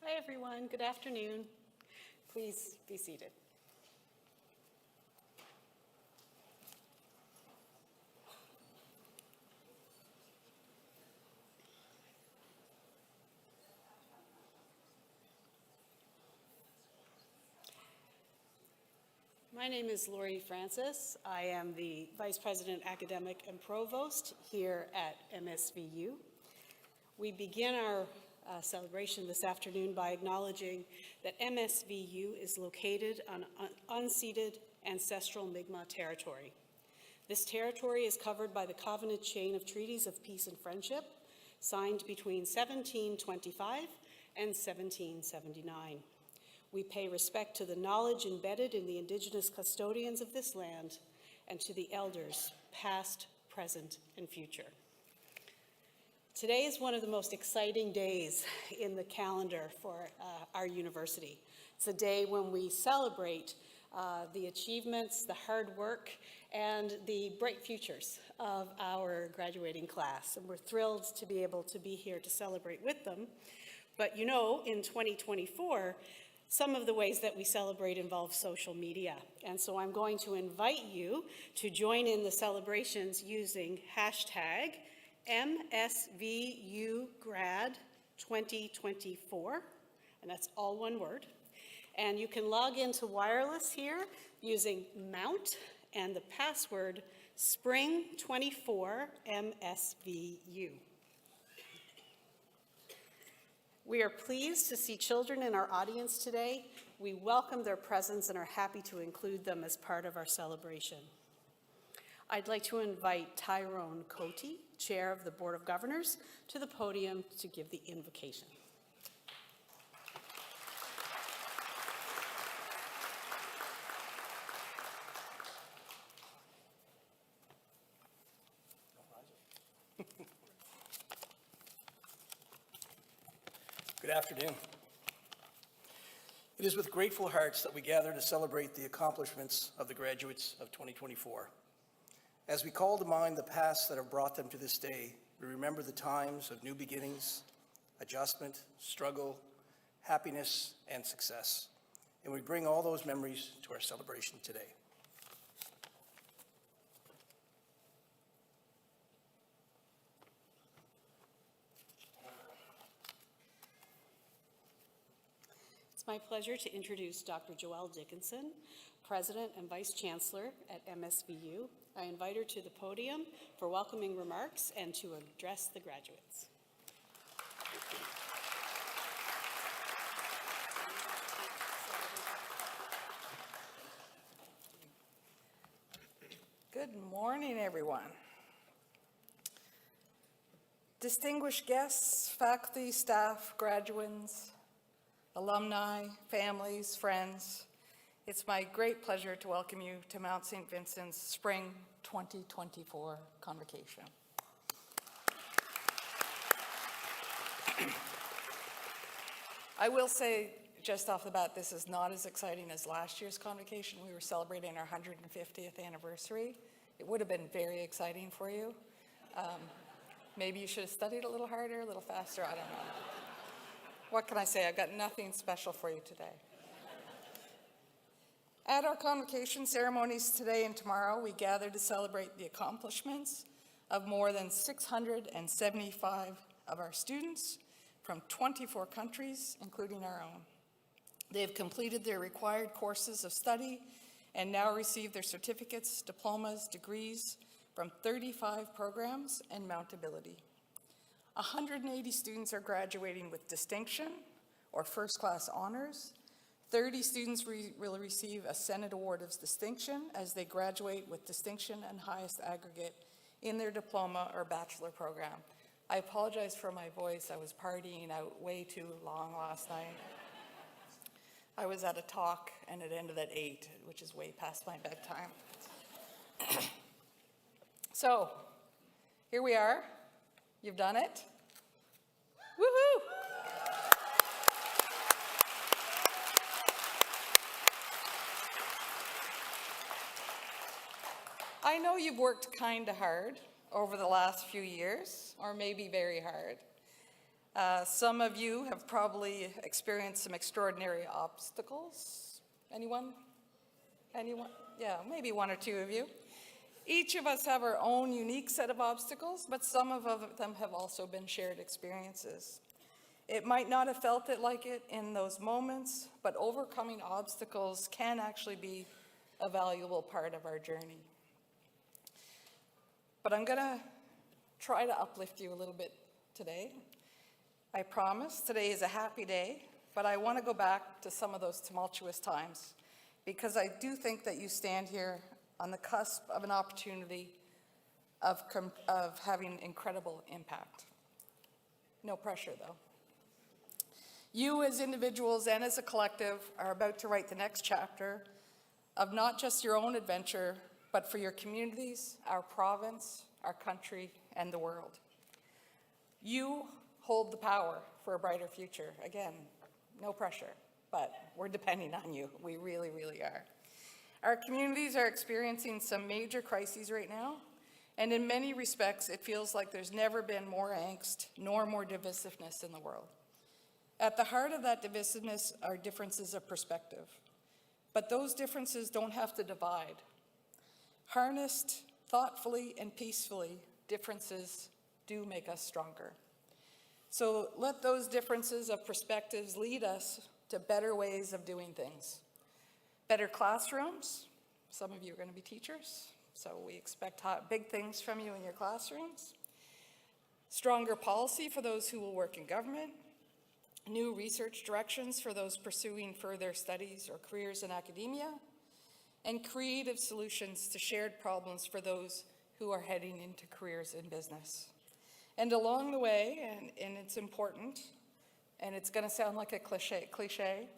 Hi everyone, good afternoon. Please be seated. My name is Lori Francis. I am the Vice President Academic and Provost here at MSVU. We begin our celebration this afternoon by acknowledging that MSVU is located on unceded ancestral Mi'kmaq territory. This territory is covered by the covenant chain of treaties of peace and friendship signed between 1725 and 1779. We pay respect to the knowledge embedded in the Indigenous custodians of this land and to the elders, past, present, and future. Today is one of the most exciting days in the calendar for our university. It's a day when we celebrate the achievements, the hard work, and the bright futures of our graduating class. And we're thrilled to be able to be here to celebrate with them. But you know, in 2024, some of the ways that we celebrate involve social media. And so I'm going to invite you to join in the celebrations using hashtag MSVUgrad2024, and that's all one word. And you can log into wireless here using Mount and the password Spring24MSVU. We are pleased to see children in our audience today. We welcome their presence and are happy to include them as part of our celebration. I'd like to invite Tyrone Cote, Chair of the Board of Governors, to the podium to give the invocation. Good afternoon. It is with grateful hearts that we gather to celebrate the accomplishments of the graduates of 2024. As we call to mind the paths that have brought them to this day, we remember the times of new beginnings, adjustment, struggle, happiness, and success. And we bring all those memories to our celebration today. It's my pleasure to introduce Dr. Joelle Dickinson, President and Vice Chancellor at MSVU. I invite her to the podium for welcoming remarks and to address the graduates. Good morning, everyone. Distinguished guests, faculty, staff, graduates, alumni, families, friends, it's my great pleasure to welcome you to Mount St. Vincent's Spring 2024 Convocation. I will say just off the bat, this is not as exciting as last year's Convocation. We were celebrating our 150th anniversary. It would have been very exciting for you. Maybe you should have studied a little harder, a little faster, I don't know. What can I say? I've got nothing special for you today. At our convocation ceremonies today and tomorrow, we gather to celebrate the accomplishments of more than 675 of our students from 24 countries, including our own. They have completed their required courses of study and now receive their certificates, diplomas, degrees from 35 programs and Mount Ability. 180 students are graduating with distinction or first-class honors. 30 students will receive a Senate Award of Distinction as they graduate with distinction and highest aggregate in their diploma or bachelor program. I apologize for my voice. I was partying out way too long last night. I was at a talk and it ended at 8, which is way past my bedtime. So, here we are. You've done it. Woohoo! I know you've worked kind of hard over the last few years, or maybe very hard. Some of you have probably experienced some extraordinary obstacles. Anyone? Anyone? Yeah, maybe one or two of you. Each of us have our own unique set of obstacles, but some of them have also been shared experiences. It might not have felt it like it in those moments, but overcoming obstacles can actually be a valuable part of our journey. But I'm going to try to uplift you a little bit today. I promise today is a happy day, but I want to go back to some of those tumultuous times because I do think that you stand here on the cusp of an opportunity of having incredible impact. No pressure, though. You as individuals and as a collective are about to write the next chapter of not just your own adventure, but for your communities, our province, our country, and the world. You hold the power for a brighter future. Again, no pressure, but we're depending on you. We really, really are. Our communities are experiencing some major crises right now, and in many respects, it feels like there's never been more angst nor more divisiveness in the world. At the heart of that divisiveness are differences of perspective, but those differences don't have to divide. Harnessed thoughtfully and peacefully, differences do make us stronger. So let those differences of perspectives lead us to better ways of doing things. Better classrooms. Some of you are going to be teachers, so we expect big things from you in your classrooms. Stronger policy for those who will work in government. New research directions for those pursuing further studies or careers in academia. And creative solutions to shared problems for those who are heading into careers in business. And along the way, and it's important, and it's going to sound like a cliche,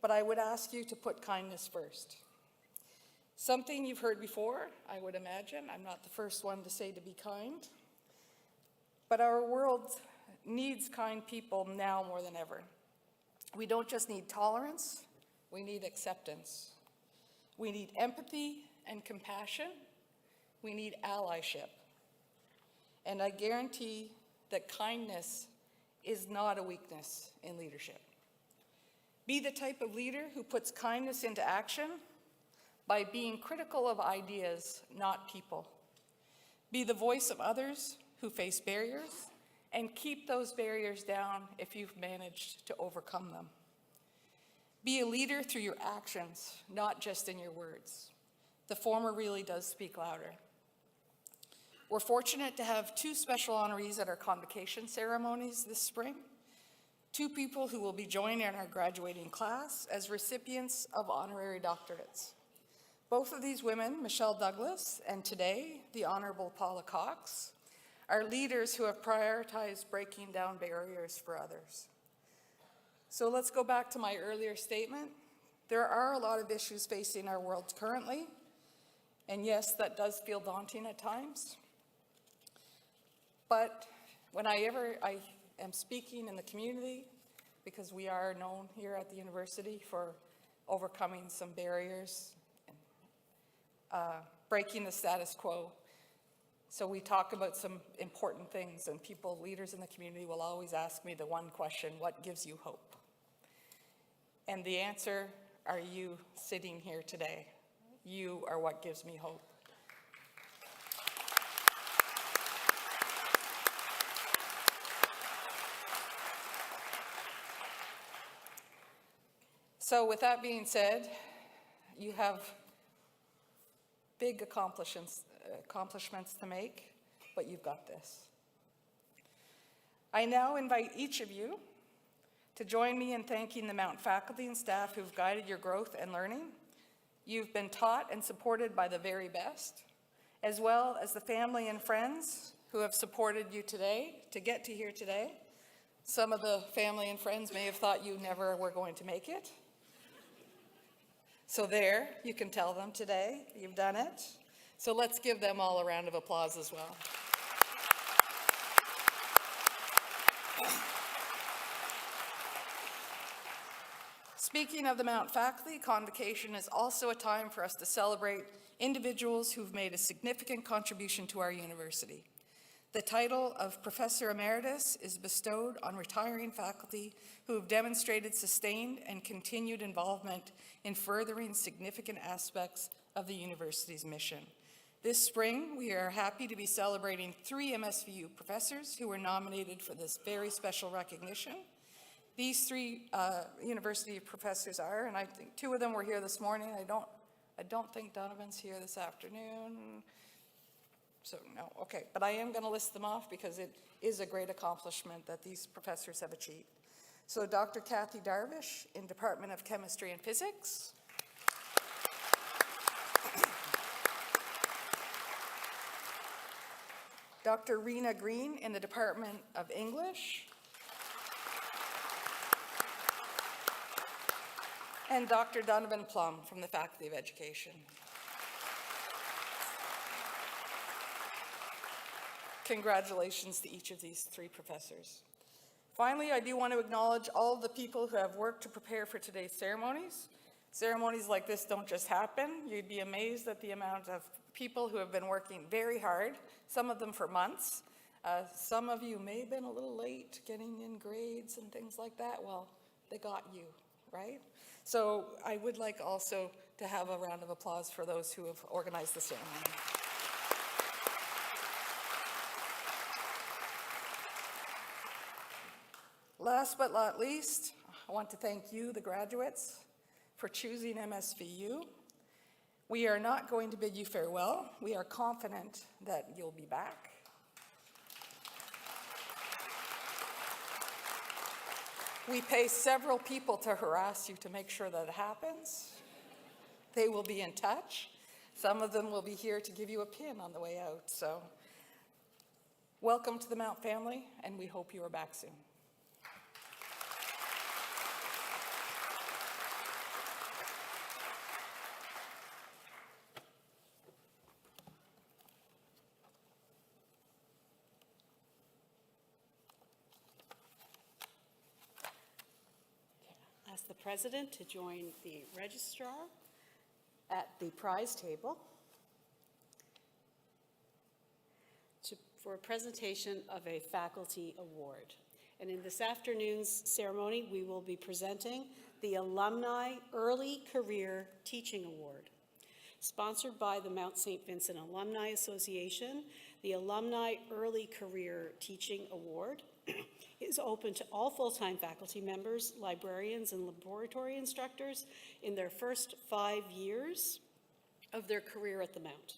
but I would ask you to put kindness first. Something you've heard before, I would imagine. I'm not the first one to say to be kind. But our world needs kind people now more than ever. We don't just need tolerance, we need acceptance. We need empathy and compassion. We need allyship. And I guarantee that kindness is not a weakness in leadership. Be the type of leader who puts kindness into action by being critical of ideas, not people. Be the voice of others who face barriers and keep those barriers down if you've managed to overcome them. Be a leader through your actions, not just in your words. The former really does speak louder. We're fortunate to have two special honorees at our convocation ceremonies this spring, two people who will be joining our graduating class as recipients of honorary doctorates. Both of these women, Michelle Douglas and today, the Honorable Paula Cox, are leaders who have prioritized breaking down barriers for others. So let's go back to my earlier statement. There are a lot of issues facing our world currently, and yes, that does feel daunting at times. But when I am speaking in the community, because we are known here at the university for overcoming some barriers, and, breaking the status quo. So we talk about some important things, and leaders in the community will always ask me the one question, what gives you hope? And the answer, are you sitting here today? You are what gives me hope. So with that being said, you have big accomplishments to make, but you've got this. I now invite each of you to join me in thanking the Mount faculty and staff who've guided your growth and learning. You've been taught and supported by the very best, as well as the family and friends who have supported you today to get to here today. Some of the family and friends may have thought you never were going to make it. So there, you can tell them today, you've done it. So let's give them all a round of applause as well. Speaking of the Mount faculty, Convocation is also a time for us to celebrate individuals who've made a significant contribution to our university. The title of Professor Emeritus is bestowed on retiring faculty who have demonstrated sustained and continued involvement in furthering significant aspects of the university's mission. This spring, we are happy to be celebrating 3 MSVU professors who were nominated for this very special recognition. These 3 university professors are, and I think 2 of them were here this morning. I don't think Donovan's here this afternoon. So no, okay, but I am going to list them off because it is a great accomplishment that these professors have achieved. So Dr. Kathy Darvish in Department of Chemistry and Physics. Dr. Rena Green in the Department of English. And Dr. Donovan Plum from the Faculty of Education. Congratulations to each of these 3 professors. Finally, I do want to acknowledge all of the people who have worked to prepare for today's ceremonies. Ceremonies like this don't just happen. You'd be amazed at the amount of people who have been working very hard, some of them for months. Some of you may have been a little late getting in grades and things like that. Well, they got you, right? So I would like also to have a round of applause for those who have organized the ceremony. Last but not least, I want to thank you, the graduates, for choosing MSVU. We are not going to bid you farewell. We are confident that you'll be back. We pay several people to harass you to make sure that it happens. They will be in touch. Some of them will be here to give you a pin on the way out. So welcome to the Mount family, and we hope you are back soon. Ask the president to join the registrar at the prize table for a presentation of a faculty award. And in this afternoon's ceremony, we will be presenting the Alumni Early Career Teaching Award. Sponsored by the Mount St. Vincent Alumni Association, the Alumni Early Career Teaching Award is open to all full-time faculty members, librarians, and laboratory instructors in their first 5 years of their career at the Mount.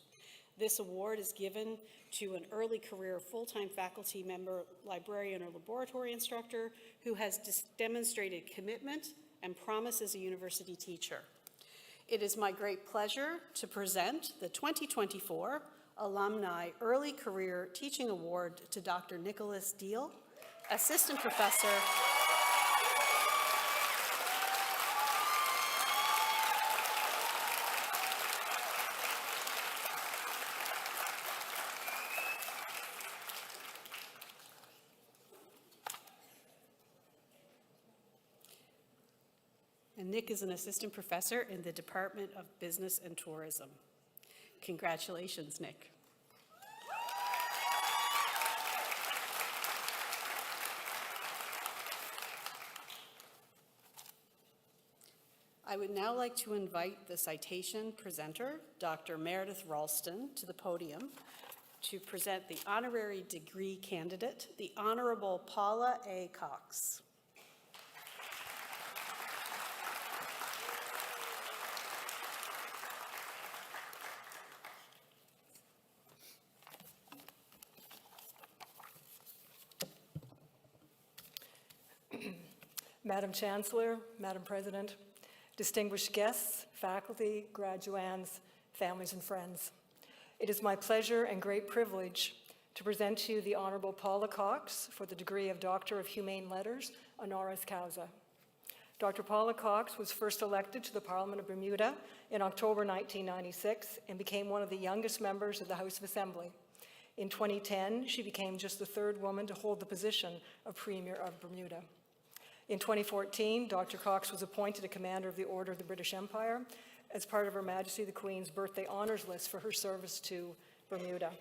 This award is given to an early career full-time faculty member, librarian, or laboratory instructor who has demonstrated commitment and promise as a university teacher. It is my great pleasure to present the 2024 Alumni Early Career Teaching Award to Dr. Nicholas Deal, Assistant Professor and Nick is an assistant professor in the Department of Business and Tourism. Congratulations, Nick. I would now like to invite the citation presenter, Dr. Meredith Ralston, to the podium to present the honorary degree candidate, the Honorable Paula A. Cox. Madam Chancellor, Madam President, distinguished guests, faculty, graduands, families, and friends. It is my pleasure and great privilege to present to you the Honorable Paula Cox for the degree of Doctor of Humane Letters, honoris causa. Dr. Paula Cox was first elected to the Parliament of Bermuda in October 1996 and became one of the youngest members of the House of Assembly. In 2010, she became just the 3rd woman to hold the position of Premier of Bermuda. In 2014, Dr. Cox was appointed a Commander of the Order of the British Empire as part of Her Majesty the Queen's birthday honors list for her service to Bermuda.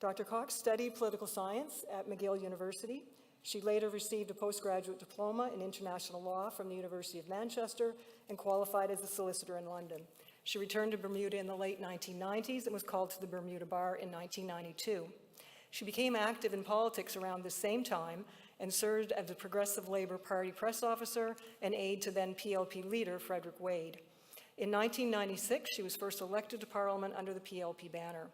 Dr. Cox studied political science at McGill University. She later received a postgraduate diploma in international law from the University of Manchester and qualified as a solicitor in London. She returned to Bermuda in the late 1990s and was called to the Bermuda Bar in 1992. She became active in politics around the same time and served as a Progressive Labour Party press officer and aide to then PLP leader Frederick Wade. In 1996, she was first elected to Parliament under the PLP banner.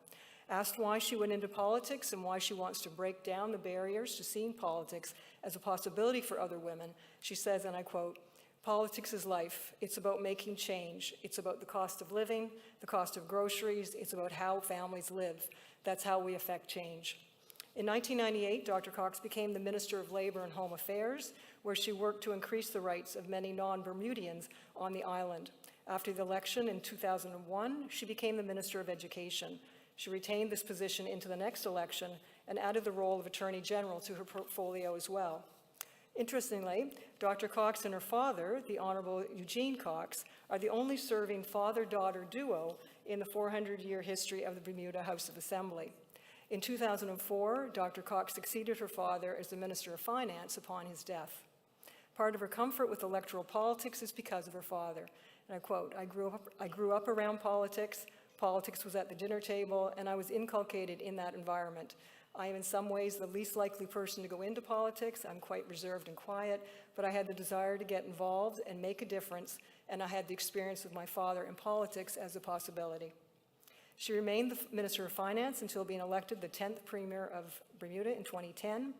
Asked why she went into politics and why she wants to break down the barriers to seeing politics as a possibility for other women, she says, and I quote, "Politics is life. It's about making change. It's about the cost of living, the cost of groceries. It's about how families live. That's how we affect change." In 1998, Dr. Cox became the Minister of Labour and Home Affairs, where she worked to increase the rights of many non-Bermudians on the island. After the election in 2001, she became the Minister of Education. She retained this position into the next election and added the role of Attorney General to her portfolio as well. Interestingly, Dr. Cox and her father, the Honorable Eugene Cox, are the only serving father-daughter duo in the 400-year history of the Bermuda House of Assembly. In 2004, Dr. Cox succeeded her father as the Minister of Finance upon his death. Part of her comfort with electoral politics is because of her father. And I quote, I grew up around politics. Politics was at the dinner table, and I was inculcated in that environment. I am in some ways the least likely person to go into politics. I'm quite reserved and quiet, but I had the desire to get involved and make a difference, and I had the experience with my father in politics as a possibility. She remained the Minister of Finance until being elected the 10th Premier of Bermuda in 2010.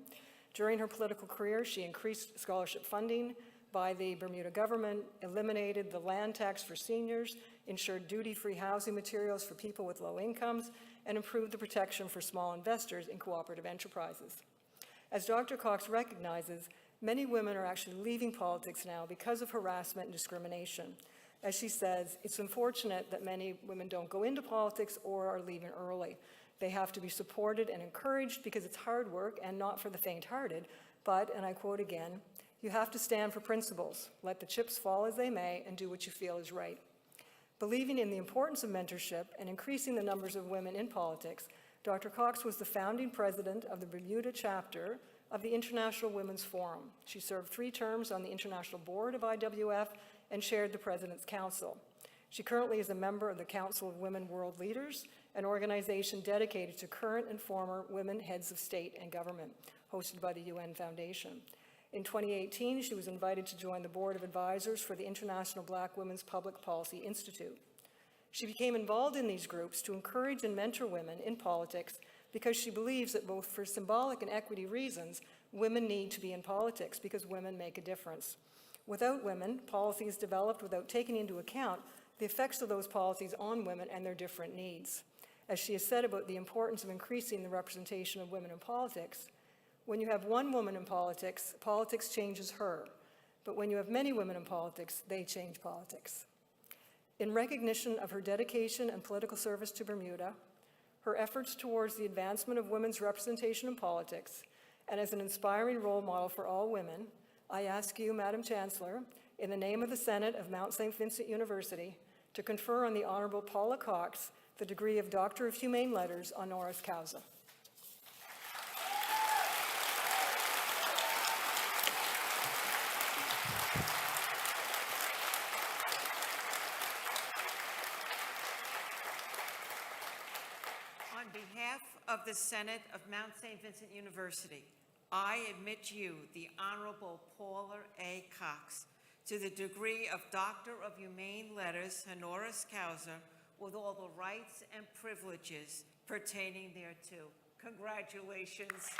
During her political career, she increased scholarship funding by the Bermuda government, eliminated the land tax for seniors, ensured duty-free housing materials for people with low incomes, and improved the protection for small investors in cooperative enterprises. As Dr. Cox recognizes, many women are actually leaving politics now because of harassment and discrimination. As she says, it's unfortunate that many women don't go into politics or are leaving early. They have to be supported and encouraged because it's hard work and not for the faint-hearted, but, and I quote again, you have to stand for principles, let the chips fall as they may, and do what you feel is right. Believing in the importance of mentorship and increasing the numbers of women in politics, Dr. Cox was the founding president of the Bermuda chapter of the International Women's Forum. She served 3 terms on the International Board of IWF and chaired the President's Council. She currently is a member of the Council of Women World Leaders, an organization dedicated to current and former women heads of state and government, hosted by the UN Foundation. In 2018, she was invited to join the Board of Advisors for the International Black Women's Public Policy Institute. She became involved in these groups to encourage and mentor women in politics because she believes that both for symbolic and equity reasons, women need to be in politics because women make a difference. Without women, policies developed without taking into account the effects of those policies on women and their different needs. As she has said about the importance of increasing the representation of women in politics, when you have one woman in politics, politics changes her. But when you have many women in politics, they change politics. In recognition of her dedication and political service to Bermuda, her efforts towards the advancement of women's representation in politics, and as an inspiring role model for all women, I ask you, Madam Chancellor, in the name of the Senate of Mount St. Vincent University, to confer on the Honorable Paula Cox the degree of Doctor of Humane Letters honoris causa. On behalf of the Senate of Mount St. Vincent University, I admit you, the Honorable Paula A. Cox, to the degree of Doctor of Humane Letters honoris causa with all the rights and privileges pertaining thereto. Congratulations.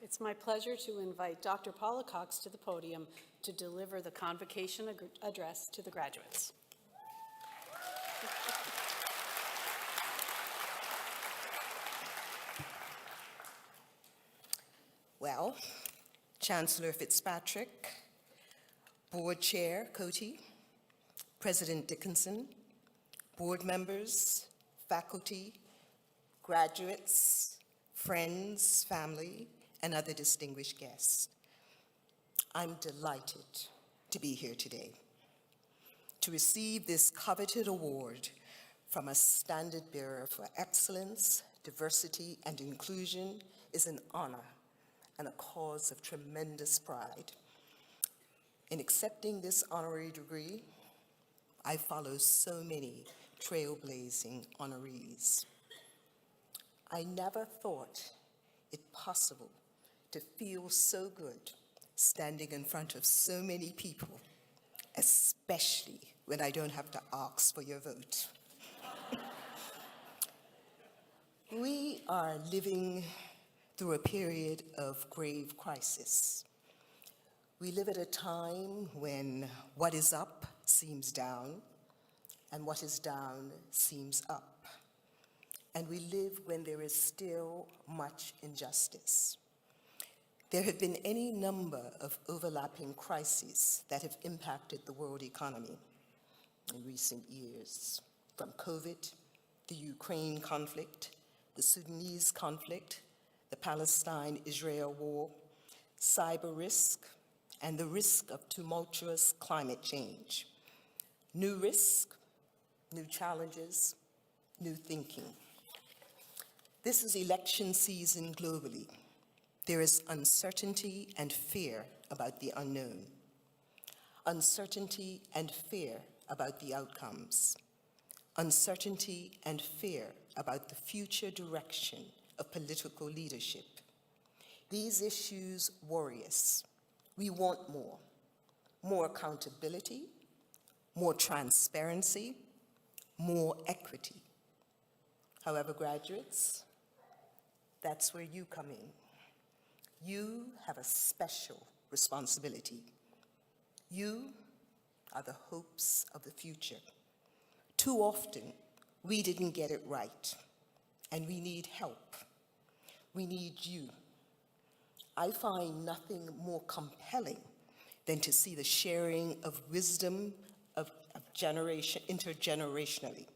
It's my pleasure to invite Dr. Paula Cox to the podium to deliver the Convocation Address to the graduates. Well, Chancellor Fitzpatrick, Board Chair Cote, President Dickinson, board members, faculty, graduates, friends, family, and other distinguished guests. I'm delighted to be here today to receive this coveted award from a standard bearer for excellence, diversity, and inclusion is an honor and a cause of tremendous pride. In accepting this honorary degree, I follow so many trailblazing honorees. I never thought it possible to feel so good standing in front of so many people, especially when I don't have to ask for your vote. We are living through a period of grave crisis. We live at a time when what is up seems down, and what is down seems up. And we live when there is still much injustice. There have been any number of overlapping crises that have impacted the world economy in recent years, from COVID, the Ukraine conflict, the Sudanese conflict, the Palestine-Israel war, cyber risk, and the risk of tumultuous climate change. New risk, new challenges, new thinking. This is election season globally. There is uncertainty and fear about the unknown. Uncertainty and fear about the outcomes. Uncertainty and fear about the future direction of political leadership. These issues worry us. We want more accountability, more transparency, more equity. However, graduates, that's where you come in. You have a special responsibility. You are the hopes of the future. Too often, we didn't get it right, and we need help. We need you. I find nothing more compelling than to see the sharing of wisdom of intergenerationally.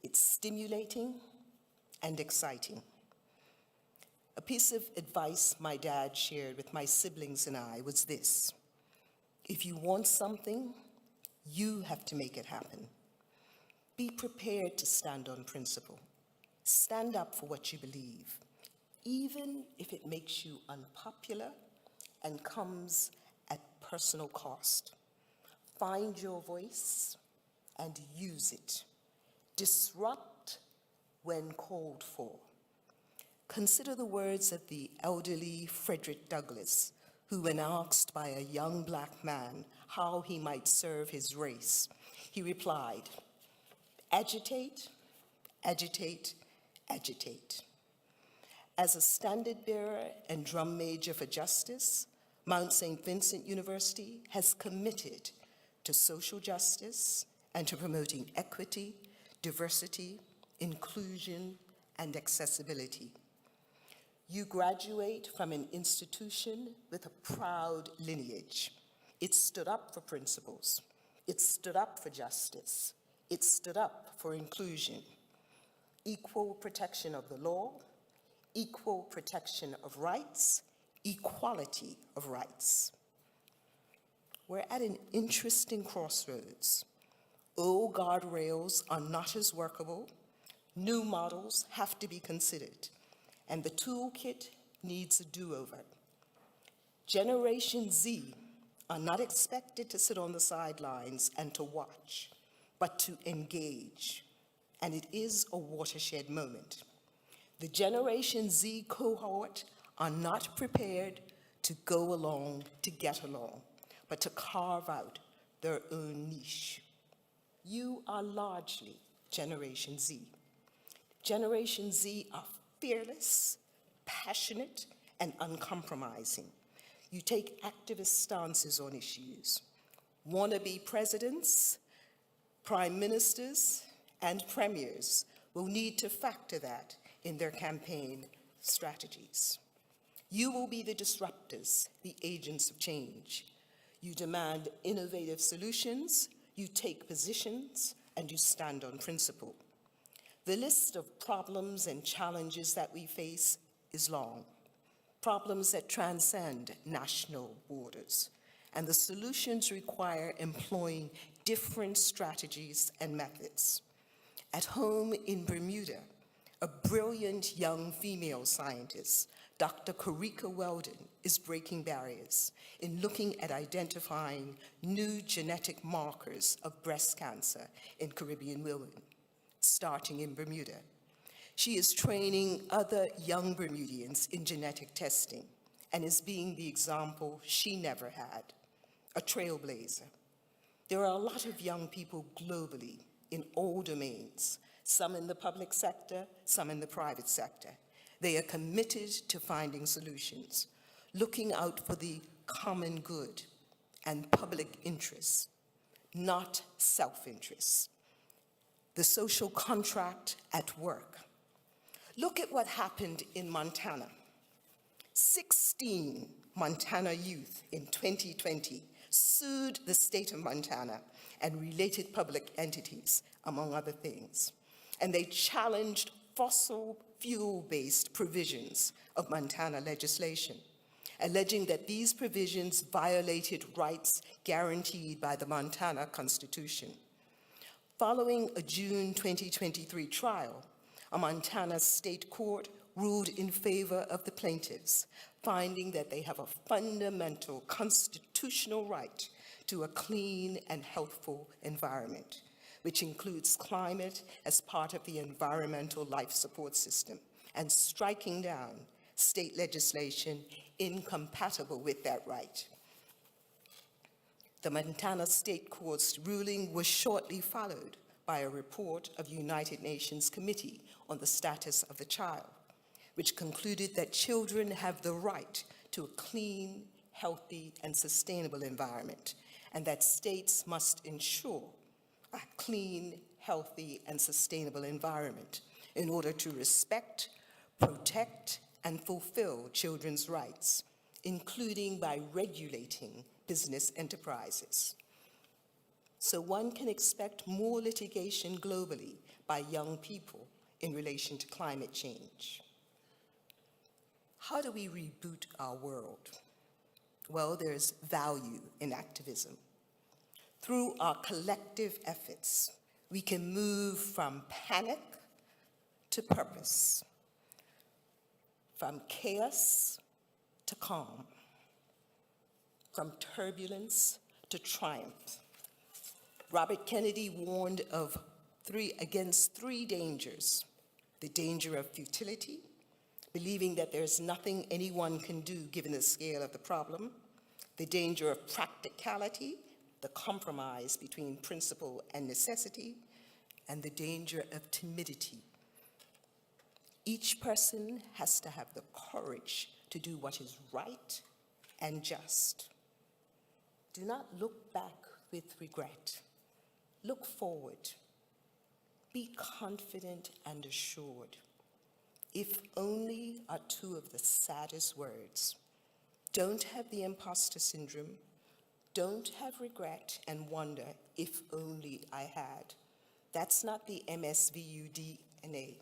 It's stimulating and exciting. A piece of advice my dad shared with my siblings and I was this: if you want something, you have to make it happen. Be prepared to stand on principle. Stand up for what you believe, even if it makes you unpopular and comes at personal cost. Find your voice and use it. Disrupt when called for. Consider the words of the elderly Frederick Douglass, who, when asked by a young black man how he might serve his race, he replied, "Agitate, agitate, agitate." As a standard bearer and drum major for justice, Mount St. Vincent University has committed to social justice and to promoting equity, diversity, inclusion, and accessibility. You graduate from an institution with a proud lineage. It stood up for principles. It stood up for justice. It stood up for inclusion, equal protection of the law, equal protection of rights, equality of rights. We're at an interesting crossroads. Old guardrails are not as workable. New models have to be considered, and the toolkit needs a do-over. Generation Z are not expected to sit on the sidelines and to watch, but to engage, and it is a watershed moment. The Generation Z cohort are not prepared to go along to get along, but to carve out their own niche. You are largely Generation Z. Generation Z are fearless, passionate, and uncompromising. You take activist stances on issues. Wannabe presidents, prime ministers, and premiers will need to factor that in their campaign strategies. You will be the disruptors, the agents of change. You demand innovative solutions, you take positions, and you stand on principle. The list of problems and challenges that we face is long. Problems that transcend national borders, and the solutions require employing different strategies and methods. At home in Bermuda, a brilliant young female scientist, Dr. Karika Weldon, is breaking barriers in looking at identifying new genetic markers of breast cancer in Caribbean women, starting in Bermuda. She is training other young Bermudians in genetic testing and is being the example she never had, a trailblazer. There are a lot of young people globally in all domains, some in the public sector, some in the private sector. They are committed to finding solutions, looking out for the common good and public interest, not self-interest. The social contract at work. Look at what happened in Montana. 16 Montana youth in 2020 sued the state of Montana and related public entities, among other things. And they challenged fossil fuel-based provisions of Montana legislation, alleging that these provisions violated rights guaranteed by the Montana Constitution. Following a June 2023 trial, a Montana state court ruled in favor of the plaintiffs, finding that they have a fundamental constitutional right to a clean and healthful environment, which includes climate as part of the environmental life support system, and striking down state legislation incompatible with that right. The Montana State Court's ruling was shortly followed by a report of the United Nations Committee on the Status of the Child, which concluded that children have the right to a clean, healthy, and sustainable environment, and that states must ensure a clean, healthy, and sustainable environment in order to respect, protect, and fulfill children's rights, including by regulating business enterprises. So one can expect more litigation globally by young people in relation to climate change. How do we reboot our world? Well, there's value in activism. Through our collective efforts, we can move from panic to purpose, from chaos to calm, from turbulence to triumph. Robert Kennedy warned against three dangers: the danger of futility, believing that there's nothing anyone can do given the scale of the problem; the danger of practicality, the compromise between principle and necessity; and the danger of timidity. Each person has to have the courage to do what is right and just. Do not look back with regret. Look forward. Be confident and assured. If only are two of the saddest words. Don't have the imposter syndrome. Don't have regret and wonder, if only I had. That's not the MSVU DNA.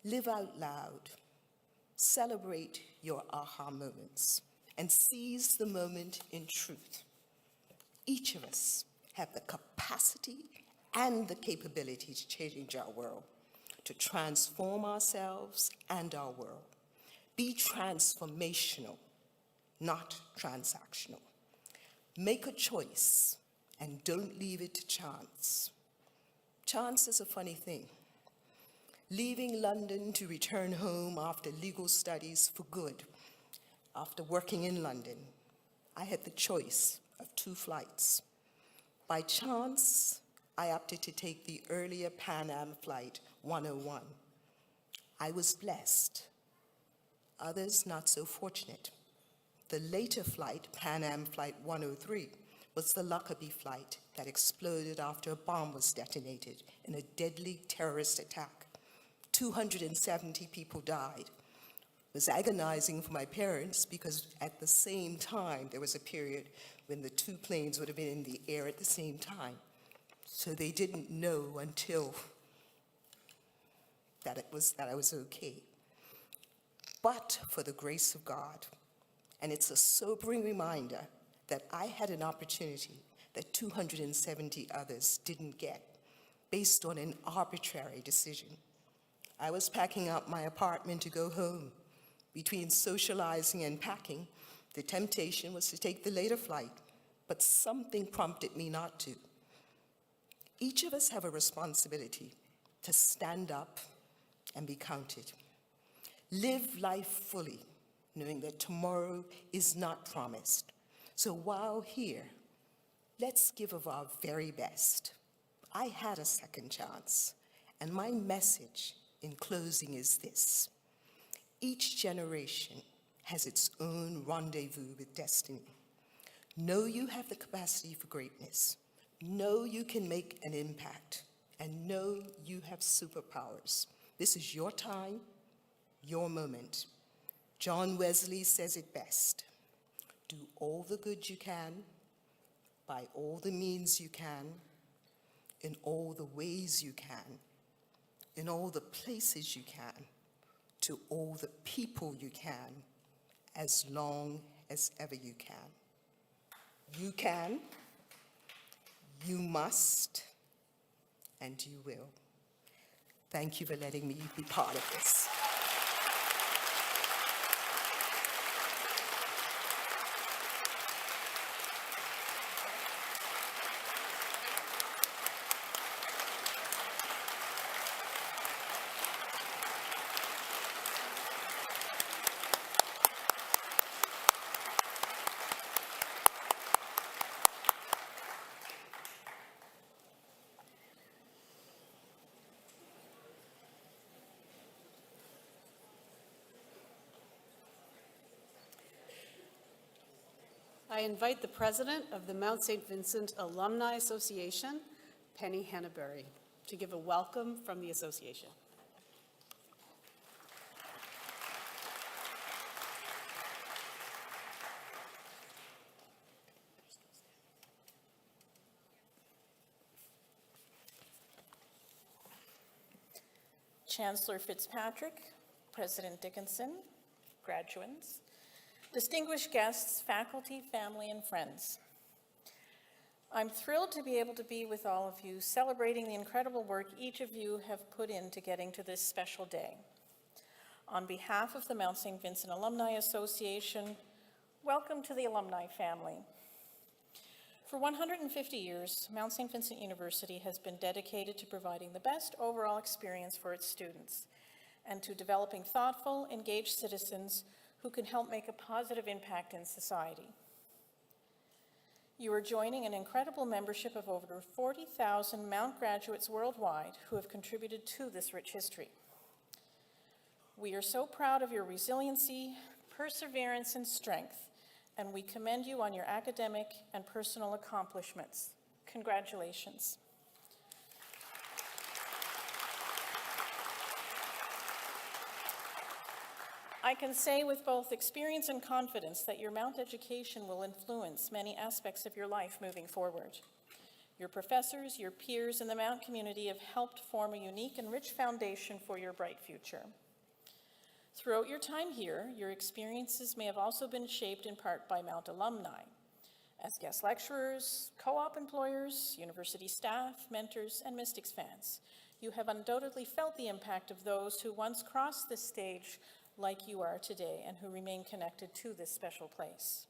Live out loud. Celebrate your aha moments and seize the moment in truth. Each of us have the capacity and the capability to change our world, to transform ourselves and our world. Be transformational, not transactional. Make a choice and don't leave it to chance. Chance is a funny thing. Leaving London to return home after legal studies for good, after working in London, I had the choice of 2 flights. By chance, I opted to take the earlier Pan Am flight 101. I was blessed. others not so fortunate. The later flight, Pan Am Flight 103, was the Lockerbie flight that exploded after a bomb was detonated in a deadly terrorist attack. 270 people died. It was agonizing for my parents because at the same time, there was a period when the two planes would have been in the air at the same time. So they didn't know until that I was okay. But for the grace of God, and it's a sobering reminder that I had an opportunity that 270 others didn't get, based on an arbitrary decision. I was packing up my apartment to go home. Between socializing and packing, the temptation was to take the later flight, but something prompted me not to. Each of us have a responsibility to stand up and be counted. Live life fully, knowing that tomorrow is not promised. So while here, let's give of our very best. I had a second chance, and my message in closing is this. Each generation has its own rendezvous with destiny. Know you have the capacity for greatness. Know you can make an impact, and know you have superpowers. This is your time, your moment. John Wesley says it best. Do all the good you can, by all the means you can, in all the ways you can, in all the places you can, to all the people you can, as long as ever you can. You can, you must, and you will. Thank you for letting me be part of this. I invite the president of the Mount St. Vincent Alumni Association, Penny Hannaberry, to give a welcome from the association. Chancellor Fitzpatrick, President Dickinson, graduands, distinguished guests, faculty, family, and friends. I'm thrilled to be able to be with all of you, celebrating the incredible work each of you have put into getting to this special day. On behalf of the Mount St. Vincent Alumni Association, welcome to the alumni family. For 150 years, Mount St. Vincent University has been dedicated to providing the best overall experience for its students and to developing thoughtful, engaged citizens who can help make a positive impact in society. You are joining an incredible membership of over 40,000 Mount graduates worldwide who have contributed to this rich history. We are so proud of your resiliency, perseverance, and strength, and we commend you on your academic and personal accomplishments. Congratulations. I can say with both experience and confidence that your Mount education will influence many aspects of your life moving forward. Your professors, your peers, and the Mount community have helped form a unique and rich foundation for your bright future. Throughout your time here, your experiences may have also been shaped in part by Mount alumni. As guest lecturers, co-op employers, university staff, mentors, and Mystics fans, you have undoubtedly felt the impact of those who once crossed this stage like you are today and who remain connected to this special place.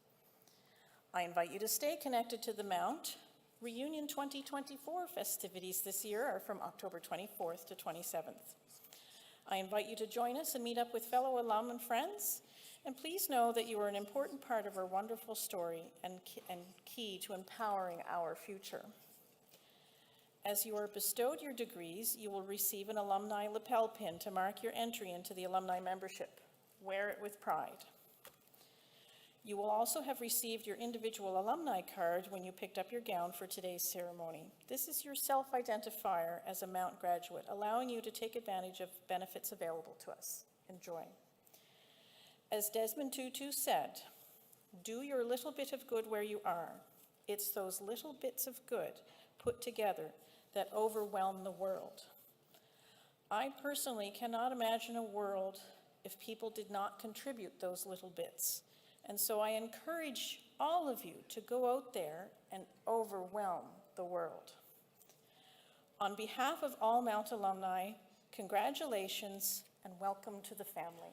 I invite you to stay connected to the Mount. Reunion 2024 festivities this year are from October 24th to 27th. I invite you to join us and meet up with fellow alum and friends, and please know that you are an important part of our wonderful story and key to empowering our future. As you are bestowed your degrees, you will receive an alumni lapel pin to mark your entry into the alumni membership. Wear it with pride. You will also have received your individual alumni card when you picked up your gown for today's ceremony. This is your self-identifier as a Mount graduate, allowing you to take advantage of benefits available to us. Enjoy. As Desmond Tutu said, do your little bit of good where you are. It's those little bits of good put together that overwhelm the world. I personally cannot imagine a world if people did not contribute those little bits. And so I encourage all of you to go out there and overwhelm the world. On behalf of all Mount alumni, congratulations and welcome to the family.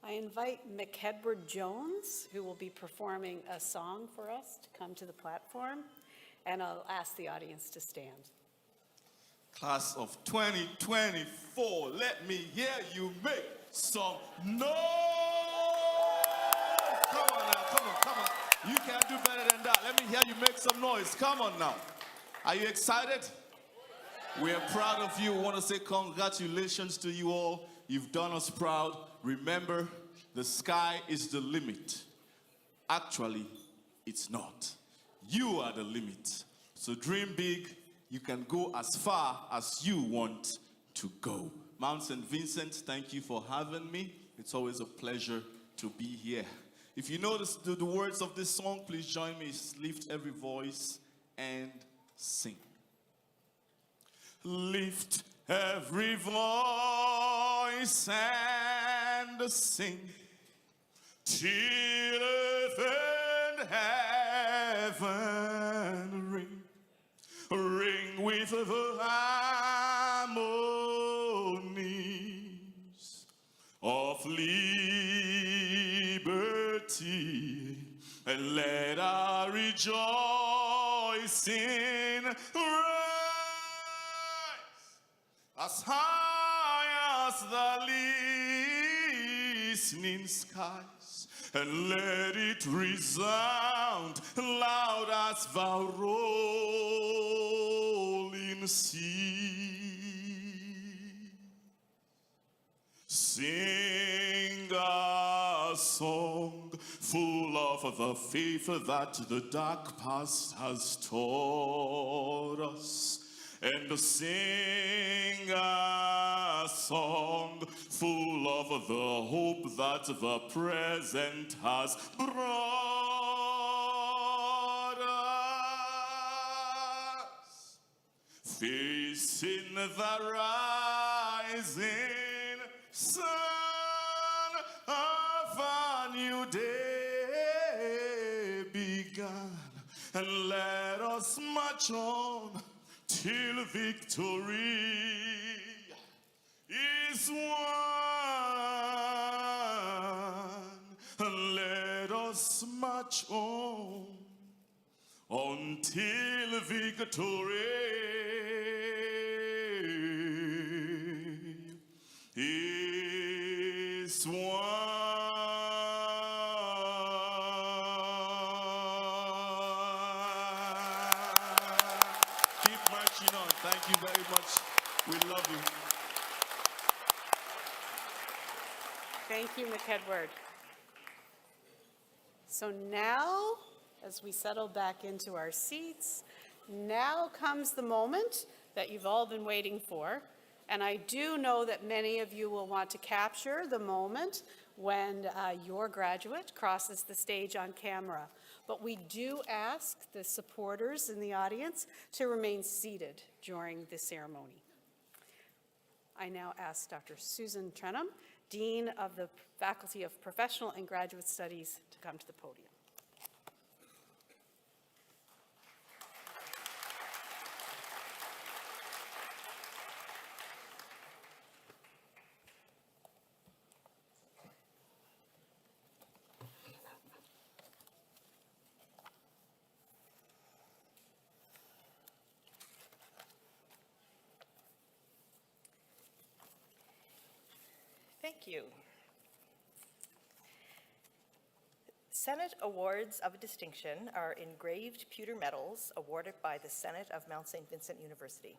I invite McEdward Jones, who will be performing a song for us, to come to the platform, and I'll ask the audience to stand. Class of 2024, let me hear you make some noise! Come on now, come on. You can do better than that. Let me hear you make some noise. Come on now. Are you excited? We are proud of you. We want to say congratulations to you all. You've done us proud. Remember, the sky is the limit. Actually, it's not. You are the limit. So dream big. You can go as far as you want to go. Mount St. Vincent, thank you for having me. It's always a pleasure to be here. If you know the words of this song, please join me. Lift every voice and sing. Lift every voice and sing till earth and heaven ring. Ring with the harmonies of liberty, and let our rejoicing rise as high as the listening skies, and let it resound loud as the rolling sea. Sing a song full of the faith that the dark past has taught us, and sing a song full of the hope that the present has brought us. Facing the rising sun of a new day begun, and let us march on till victory is won. Let us march on until victory is won. Keep marching on. Thank you very much. We love you. Thank you, McEdward. So now, as we settle back into our seats, now comes the moment that you've all been waiting for. And I do know that many of you will want to capture the moment when your graduate crosses the stage on camera. But we do ask the supporters in the audience to remain seated during the ceremony. I now ask Dr. Susan Trenum, Dean of the Faculty of Professional and Graduate Studies, to come to the podium. Thank you. Senate Awards of Distinction are engraved pewter medals awarded by the Senate of Mount St. Vincent University.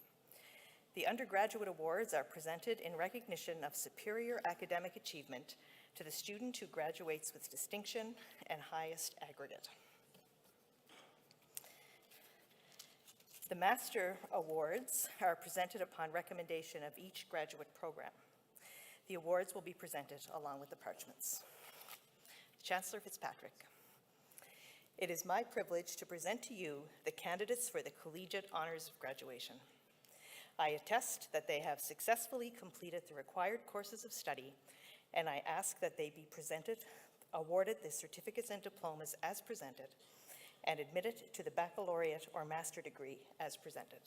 The undergraduate awards are presented in recognition of superior academic achievement to the student who graduates with distinction and highest aggregate. The Master Awards are presented upon recommendation of each graduate program. The awards will be presented along with the parchments. Chancellor Fitzpatrick, it is my privilege to present to you the candidates for the Collegiate Honors of Graduation. I attest that they have successfully completed the required courses of study, and I ask that they be awarded the certificates and diplomas as presented, and admitted to the baccalaureate or master degree as presented.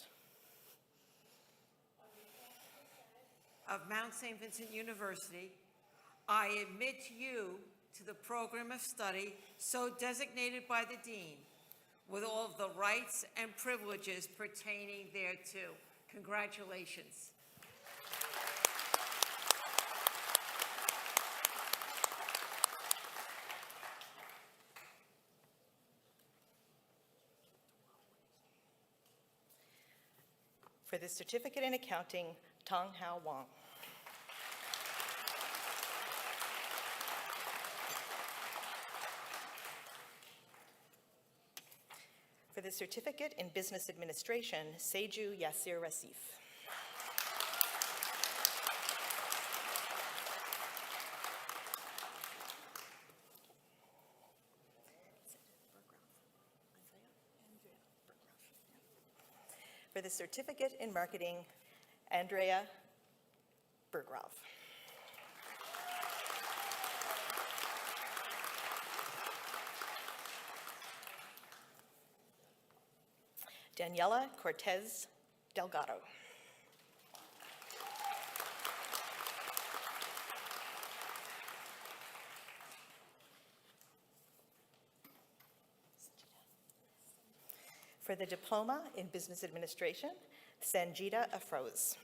Of Mount St. Vincent University, I admit you to the program of study so designated by the Dean, with all of the rights and privileges pertaining thereto. Congratulations. For the certificate in accounting, Tong Hao Wong. For the certificate in business administration, Seju Yasir Rasif. For the certificate in marketing, Andrea Bergrov. Daniela Cortez Delgado. For the diploma in business administration, Sanjita Afroz.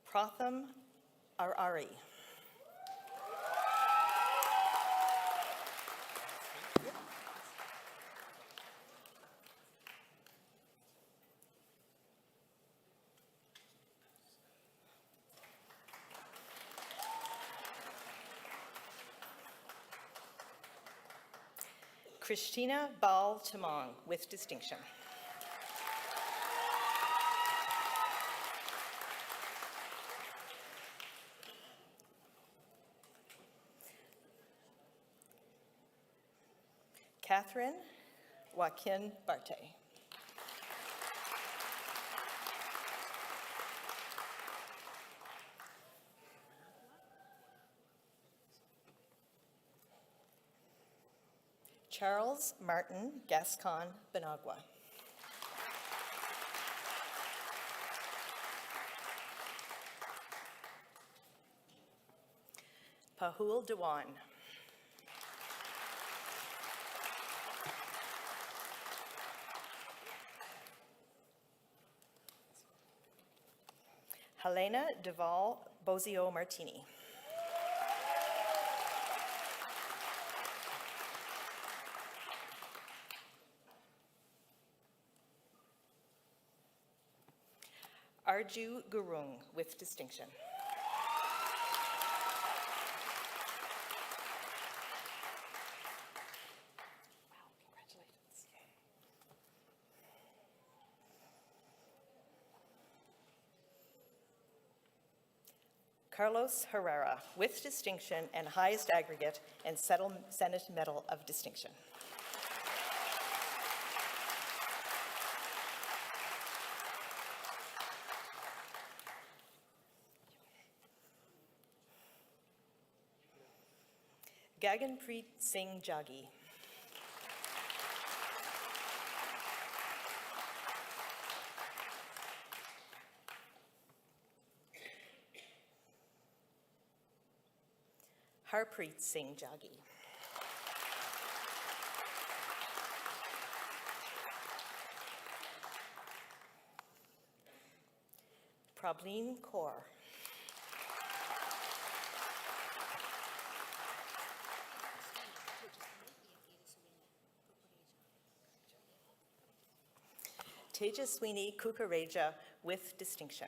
Pratham Arari. Christina Bal Tamong with distinction. Catherine Joaquin Barte. Charles Martin Gascon Benagua. Pahul Dewan. Helena Deval Bozio Martini. Arju Gurung with distinction. Wow, congratulations. Carlos Herrera with distinction and highest aggregate and Senate Medal of Distinction. Gaganpreet Singh Jaggi. Harpreet Singh Jaggi. Prableen Kaur. Tejaswini Kukareja with distinction.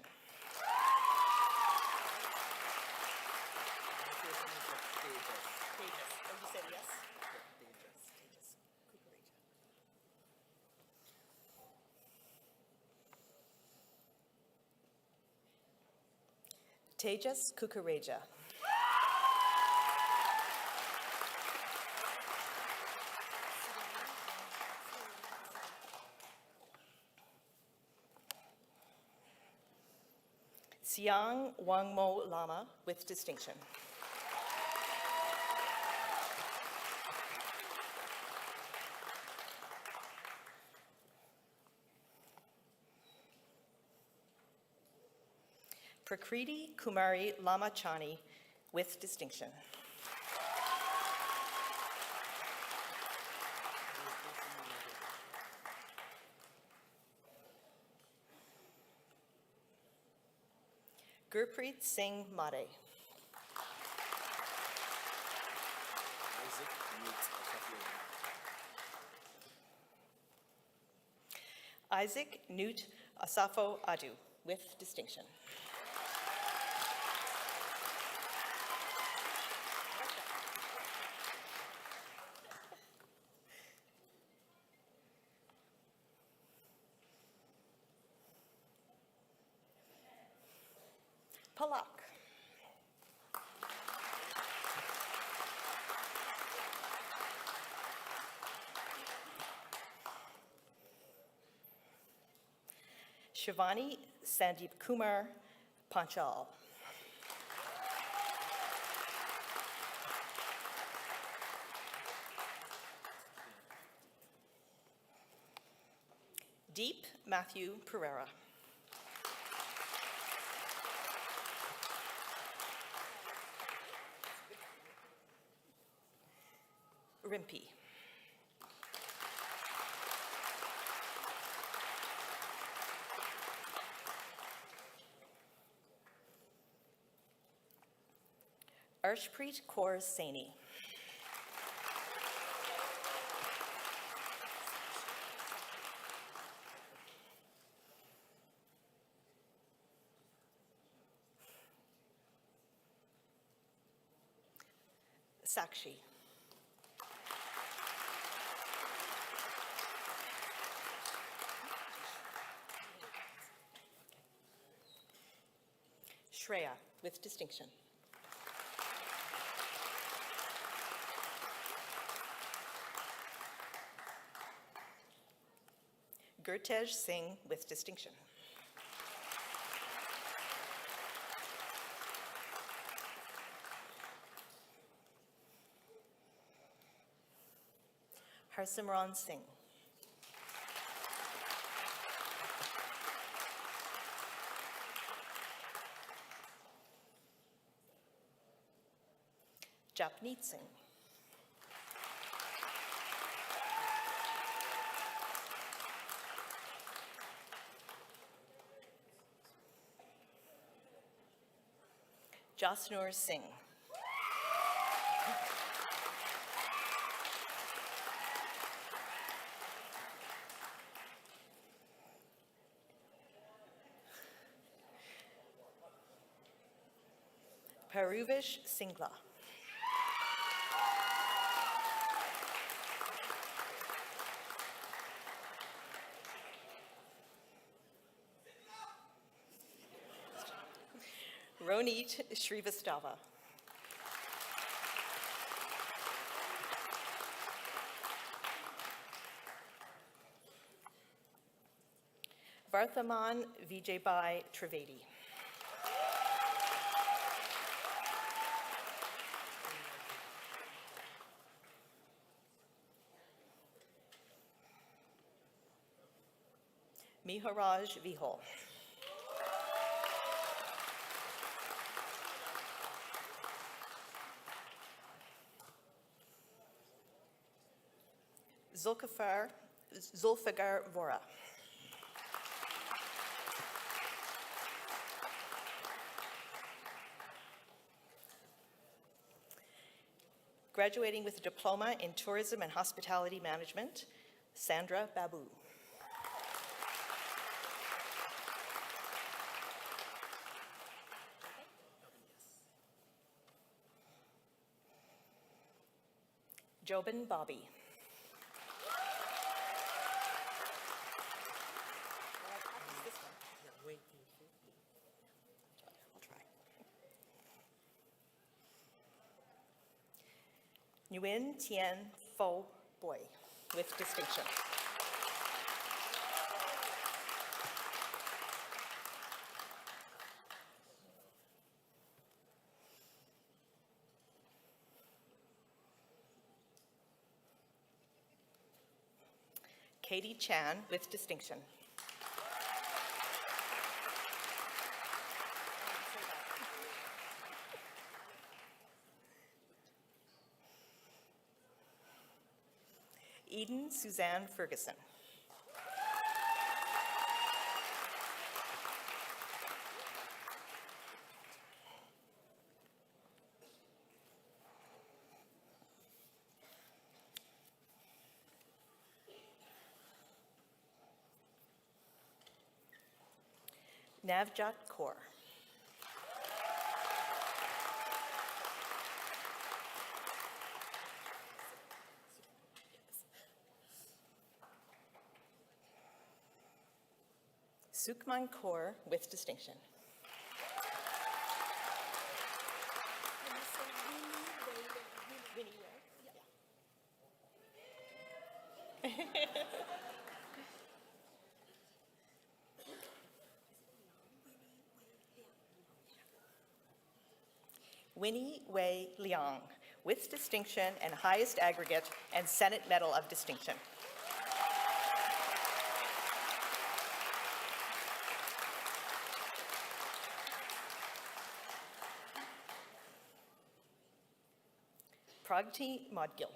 Tejas Kukareja. Siang Wangmo Lama with distinction. Prakriti Kumari Lamachani with distinction. Gurpreet Singh Made. Isaac Newt Asafo Adu with distinction. Palak. Shivani Sandeep Kumar Panchal. Deep Matthew Pereira. Rimpi. Arshpreet Kaur Saini. Sakshi. Shreya with distinction. Gurtej Singh with distinction. Harsimran Singh. Japneet Singh. Jasnoor Singh. Paruvish Singla. Ronit Shrivastava. Varthaman Vijaybai Trivedi. Miharaj Vihol. Zulfigar Vora. Graduating with a diploma in tourism and hospitality management, Sandra Babu. Jobin Bobby. Nguyen Tien Pho Boy, with distinction. Katie Chan, with distinction. Eden Suzanne Ferguson. Navjot Kaur. Sukhman Kaur, with distinction. Winnie Wei Liang, with distinction and highest aggregate and Senate Medal of Distinction. Pragti Modgil.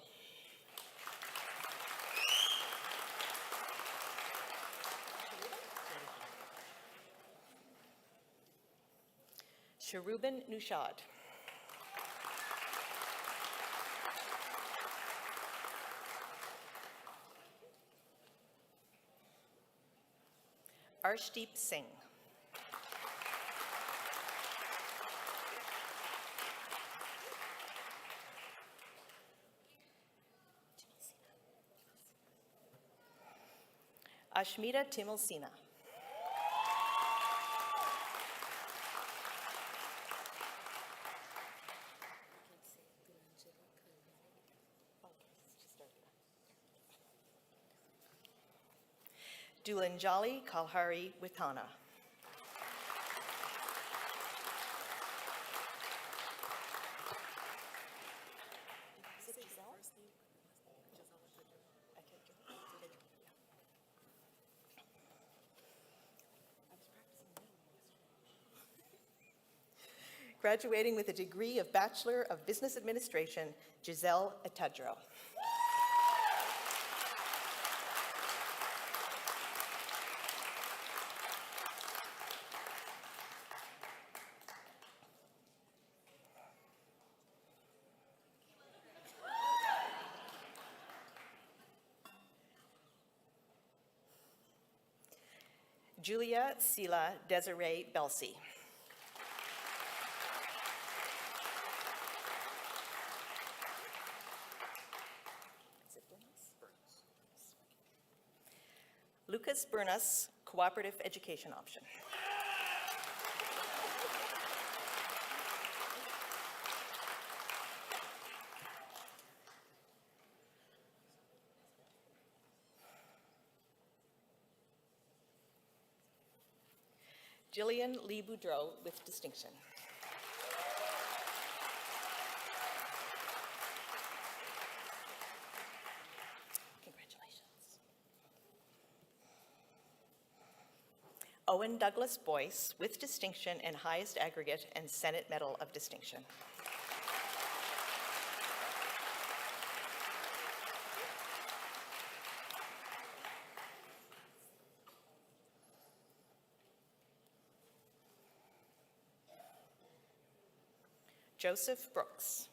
Sharubin Nushad. Arshdeep Singh. Ashmita Timilsina. Dulanjali Kalhari Withana. Graduating with a degree of Bachelor of Business Administration, Giselle Etadro. Julia Sila Desiree Belsey. Lucas Burnus, Cooperative Education Option. Jillian Lee Boudreau, with distinction. Congratulations. Owen Douglas Boyce, with distinction and highest aggregate and Senate Medal of Distinction. Joseph Brooks.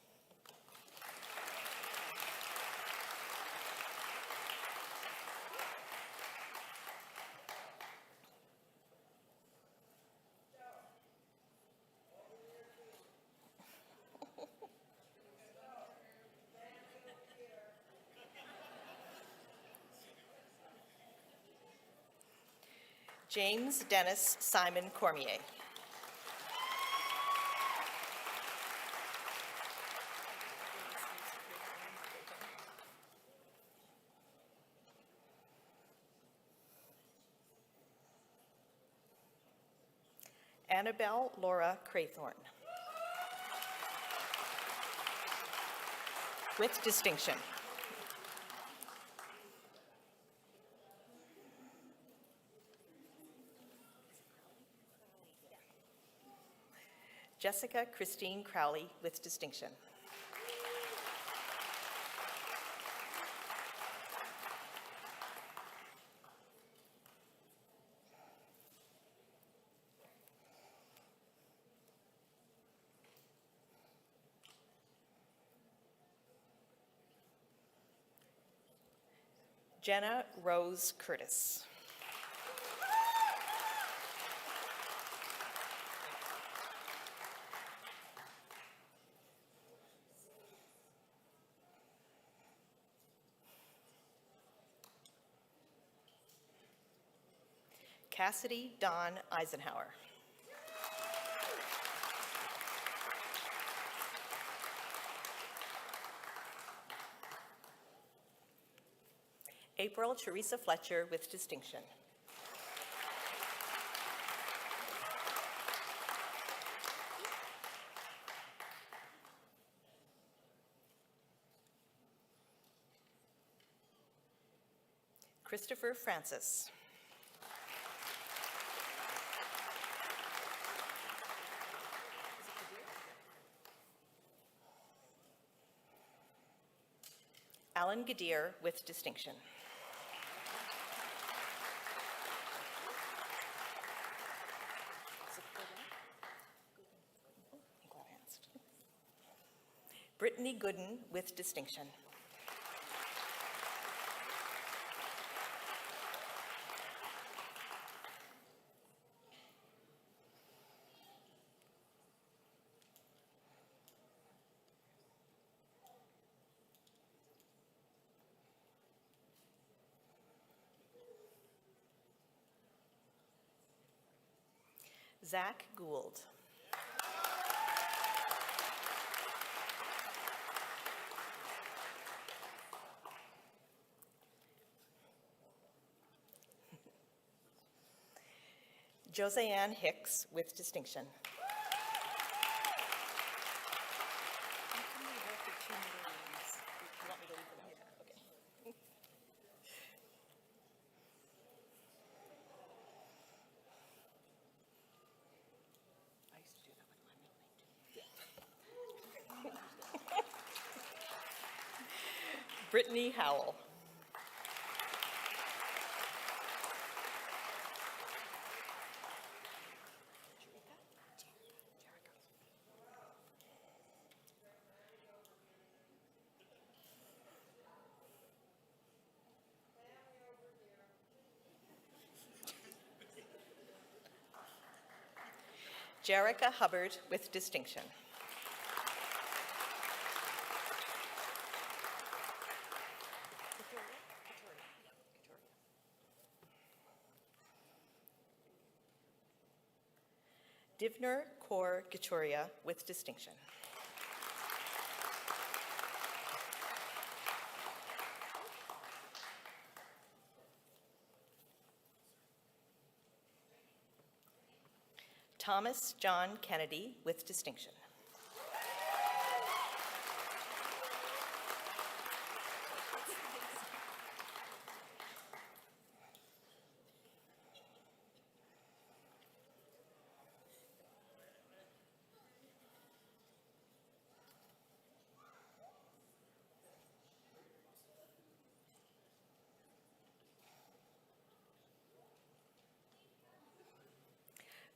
James Dennis Simon Cormier. Annabelle Laura Craythorne. With distinction. Jessica Christine Crowley with distinction. Jenna Rose Curtis. Cassidy Dawn Eisenhower. April Teresa Fletcher with distinction. Christopher Francis. Alan Gadir with distinction. Brittany Gooden with distinction. Zach Gould. Joseanne Hicks with distinction. Brittany Howell. Jerica Hubbard with distinction. Divner Kaur Gituria with distinction. Thomas John Kennedy with distinction.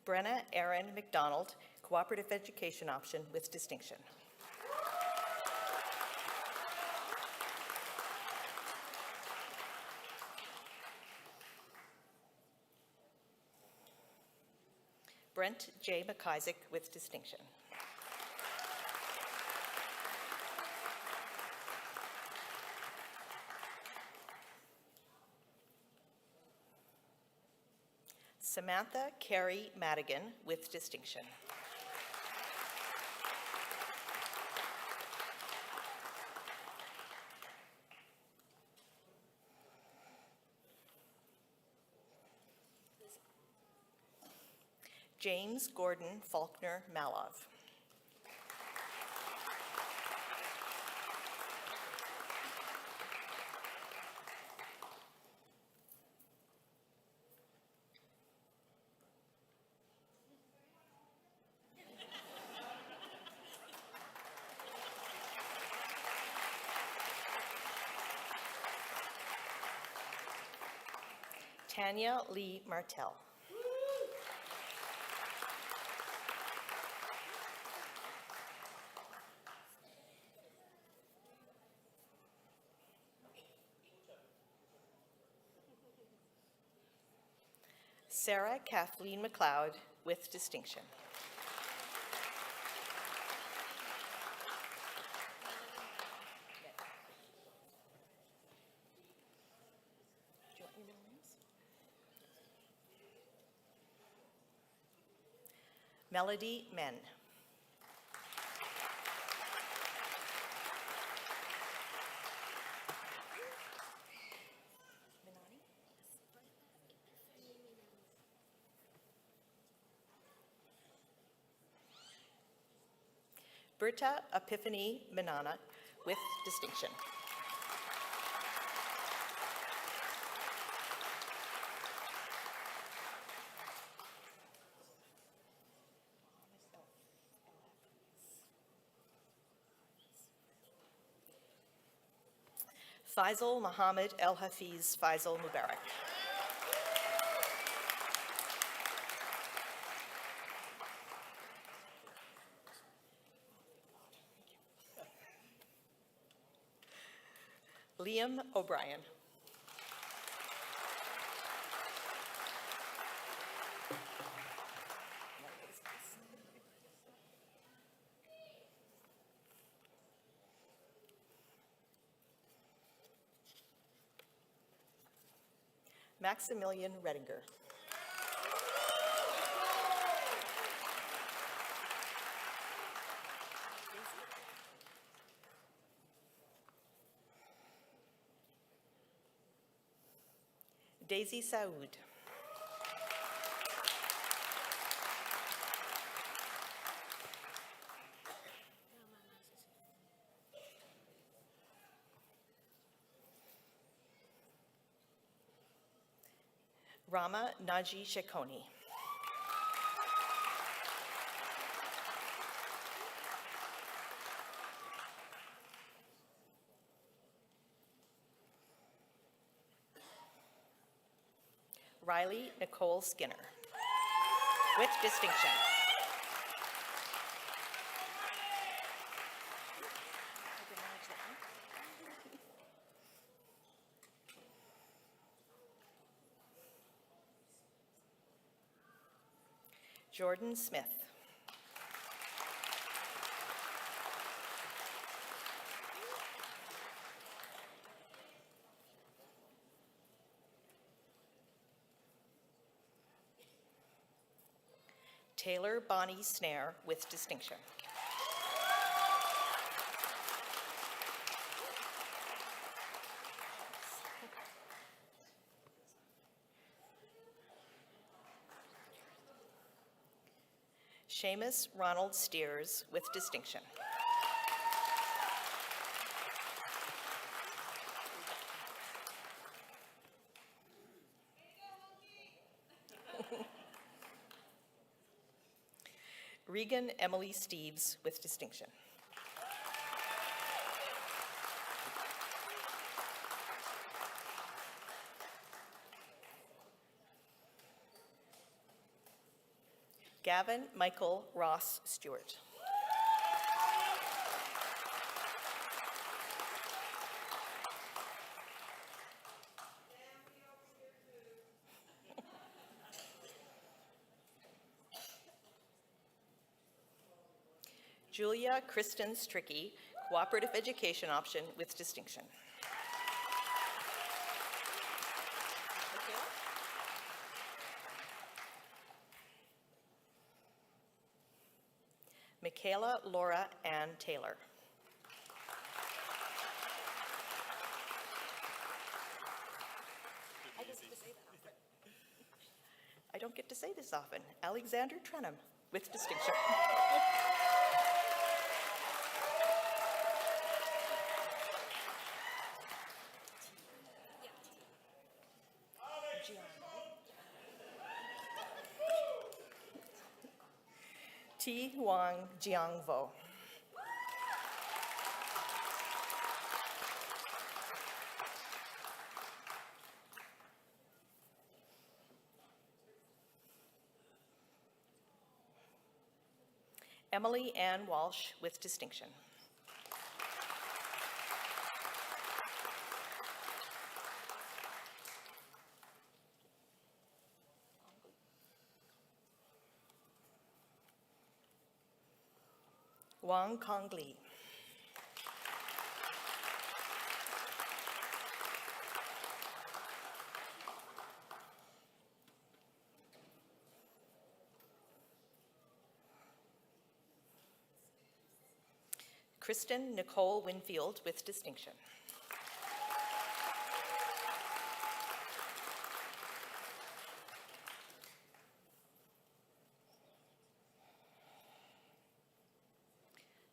Brenna Erin McDonald, Cooperative Education Option with distinction. Brent J. McIsaac with distinction. Samantha Carey Madigan with distinction. James Gordon Faulkner Malov. Tanya Lee Martell. Sarah Kathleen McLeod with distinction. Do you want your middle names? Melody Men. Berta Epiphany Manana with distinction. Faisal Mohammed El Hafiz Faisal Mubarak. Liam O'Brien. Maximilian Redinger. Daisy Saoud. Rama Naji Shekoni. Riley Nicole Skinner with distinction. Jordan Smith. Taylor Bonnie Snare with distinction. Seamus Ronald Steers with distinction. Regan Emily Steves with distinction. Gavin Michael Ross Stewart. Julia Kristen Stricky, Cooperative Education Option with distinction. Michaela Laura Ann Taylor. I don't get to say this often. Alexander Trenum, with distinction. T. Huang Jiangvo. Emily Ann Walsh, with distinction. Wang Kong Li. Kristen Nicole Winfield, with distinction.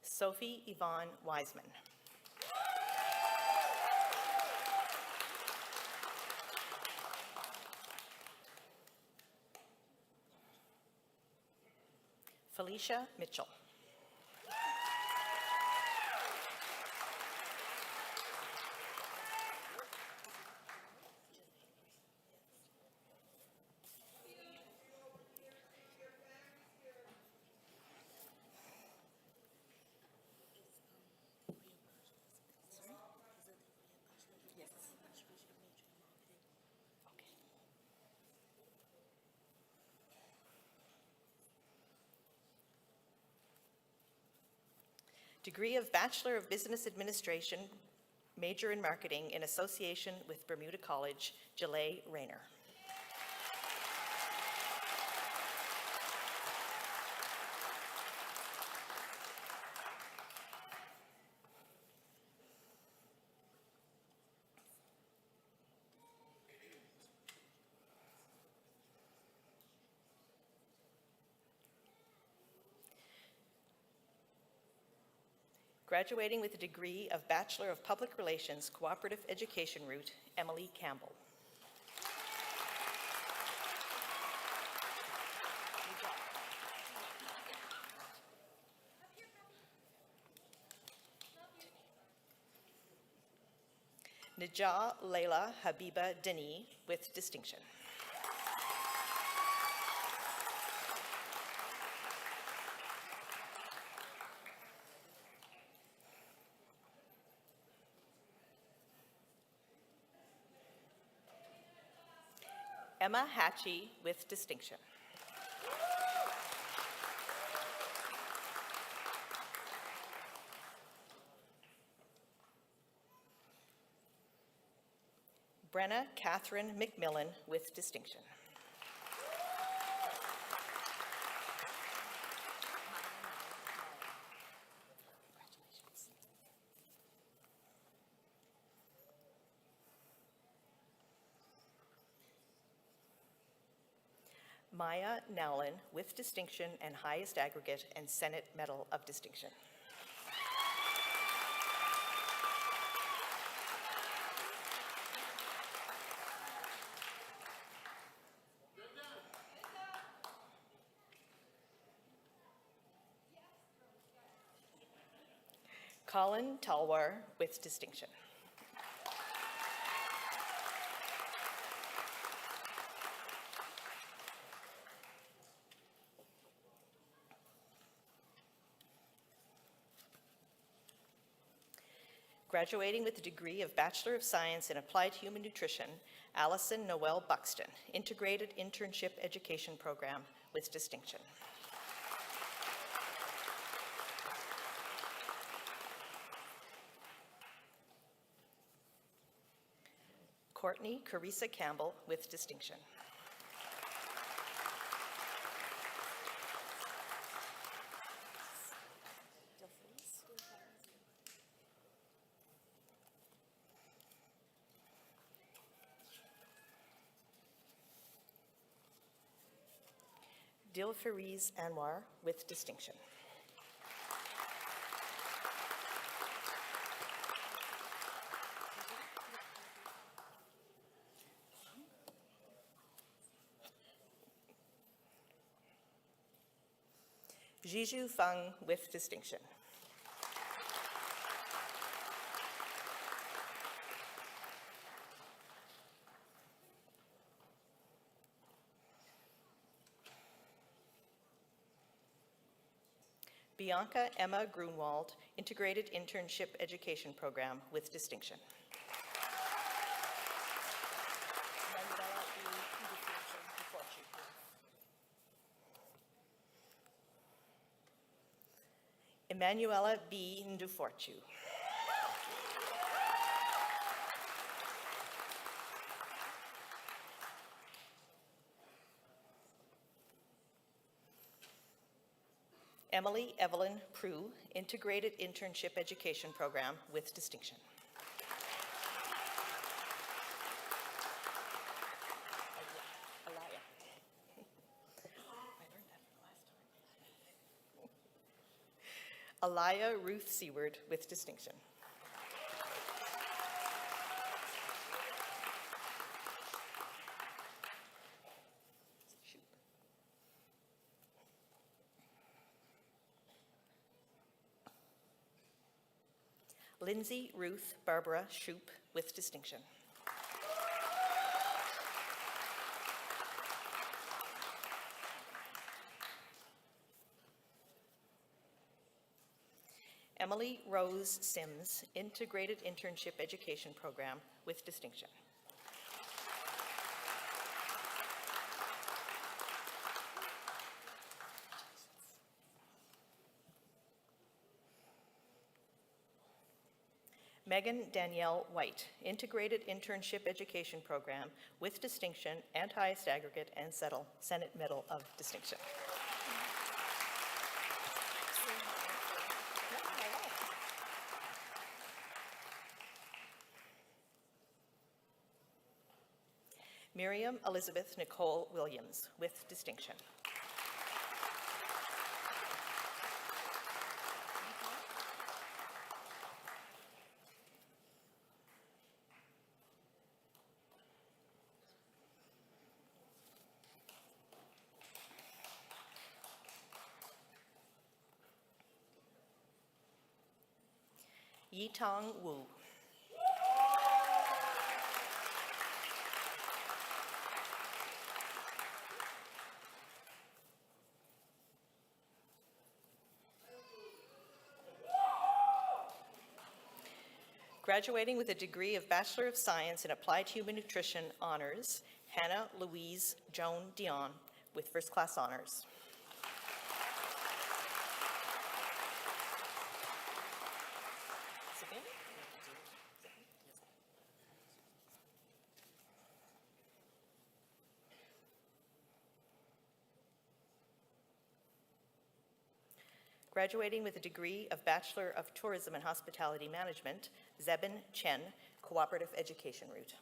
Sophie Yvonne Wiseman. Felicia Mitchell. Degree of Bachelor of Business Administration, major in Marketing in association with Bermuda College, Jalay Rayner. Graduating with a degree of Bachelor of Public Relations, Cooperative Education route, Emily Campbell. Najah Leila Habiba Deni, with distinction. Emma Hatchie, with distinction. Brenna Catherine McMillan, with distinction. Maya Nowlin, with distinction and highest aggregate and Senate Medal of Distinction. Colin Talwar, with distinction. Graduating with a degree of Bachelor of Science in Applied Human Nutrition, Allison Noel Buxton, Integrated Internship Education Program, with distinction. Courtney Carissa Campbell, with distinction. Dilfariz Anwar with distinction. Jiju Feng with distinction. Bianca Emma Grunwald, Integrated Internship Education Program with distinction. Emanuela B. Nduforchu. Emily Evelyn Prue, Integrated Internship Education Program with distinction. Alaya Ruth Seward with distinction. Lindsay Ruth Barbara Shoup with distinction. Emily Rose Sims, Integrated Internship Education Program with distinction. Megan Danielle White, Integrated Internship Education Program with distinction and highest aggregate and Senate Medal of Distinction. Miriam Elizabeth Nicole Williams with distinction. Yitong Wu. Graduating with a degree of Bachelor of Science in Applied Human Nutrition Honors, Hannah Louise Joan Dion with First Class Honors. Graduating with a degree of Bachelor of Tourism and Hospitality Management, Zebin Chen, Cooperative Education Route.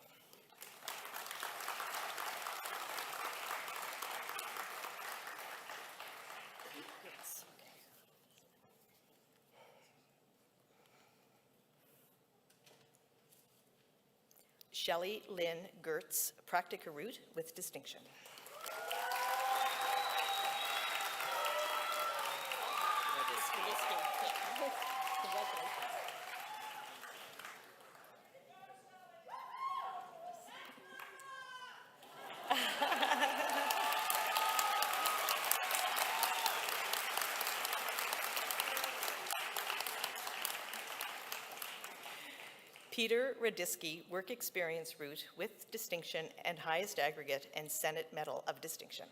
Shelley Lynn Gertz, Practica Route with distinction. Peter Radisky, Work Experience Route with distinction and highest aggregate and Senate Medal of Distinction.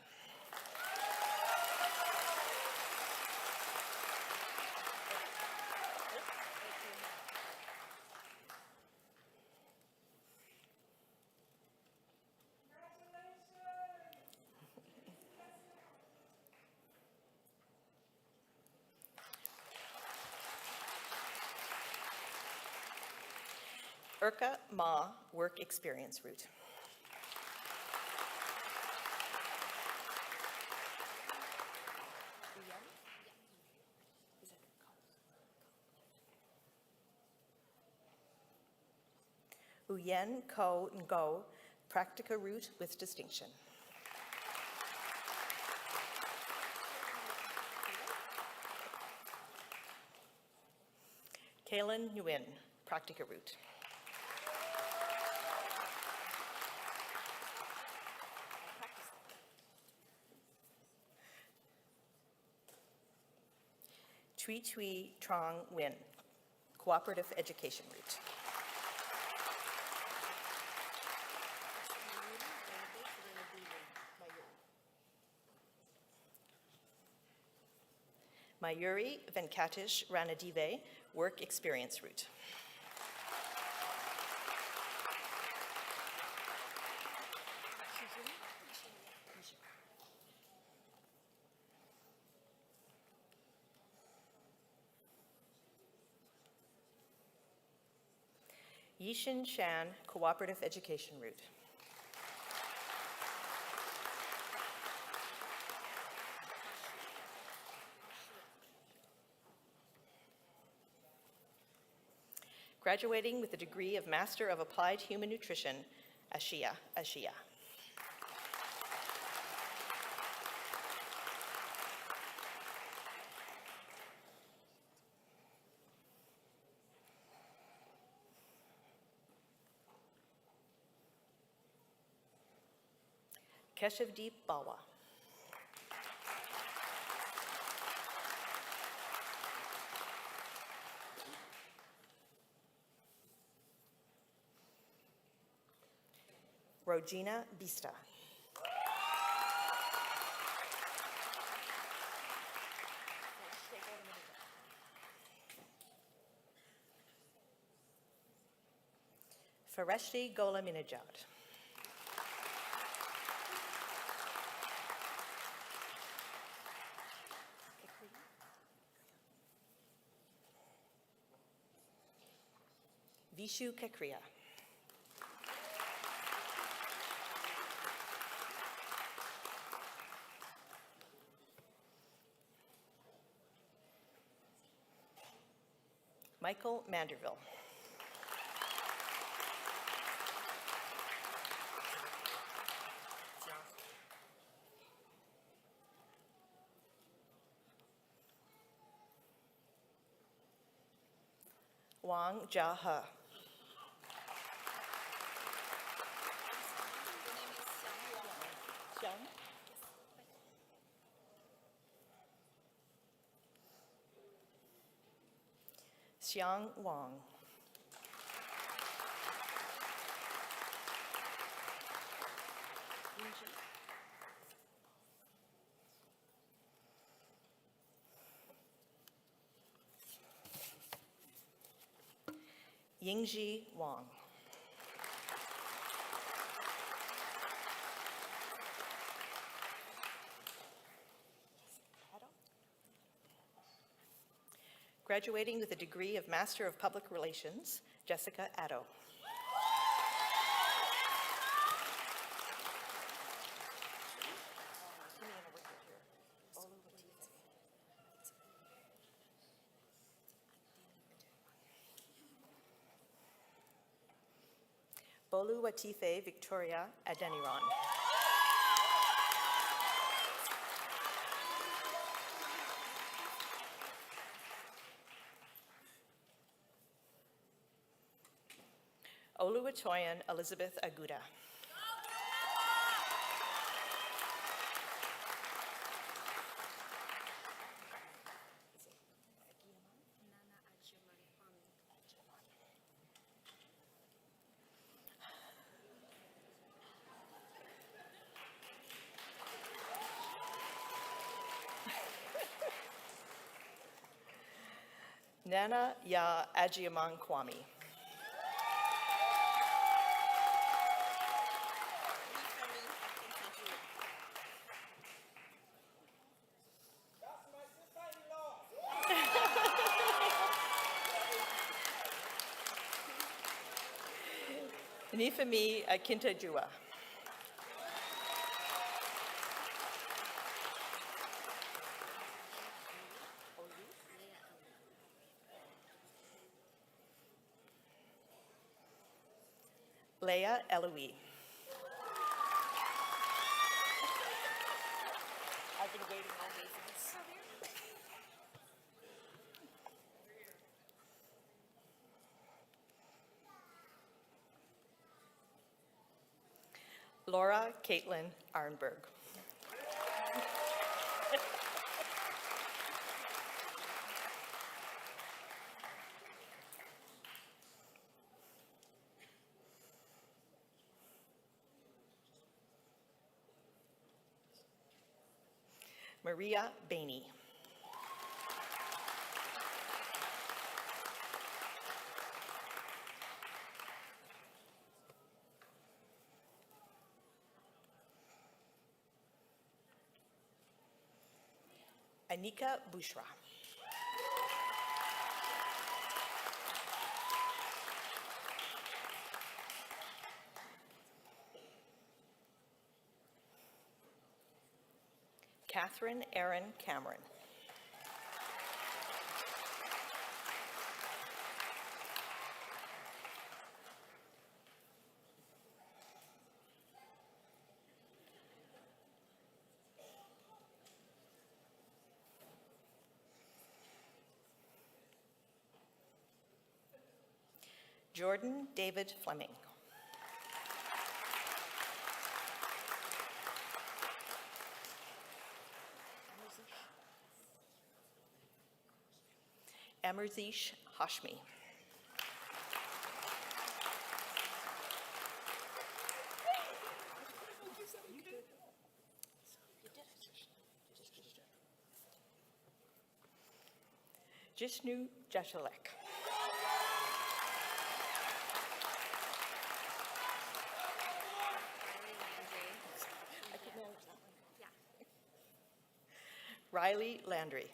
Urka Ma, Work Experience Route. Uyen Ko Ngo, Practica Root with distinction. Kaylin Nguyen, Practica Root. Tui Tui Trong Nguyen, Cooperative Education Route. Mayuri Venkatish Ranadive, Work Experience Route. Yishin Shan, Cooperative Education Route. Graduating with the degree of Master of Applied Human Nutrition, Ashia. Keshivdeep Balwa. Rogina Bista. Fareshti Golaminajad. Vishu Kakriya. Michael Manderville. Wang Jia He. Xiang Wang. Yingji Wang. Graduating with a degree of Master of Public Relations, Jessica Addo. Bolu Watife Victoria Adeniran. Oluwatoyan Elizabeth Aguda. Nana Ya Ajiaman Kwame. Nifemi Akintajua. Leah Eloise. I've been waiting all day for this. Laura Caitlin Arnberg. Maria Bainey. Anika Bushra. Catherine Erin Cameron. Jordan David Fleming. Amarzish Hashmi. Jishnu Jashalek. Riley Landry.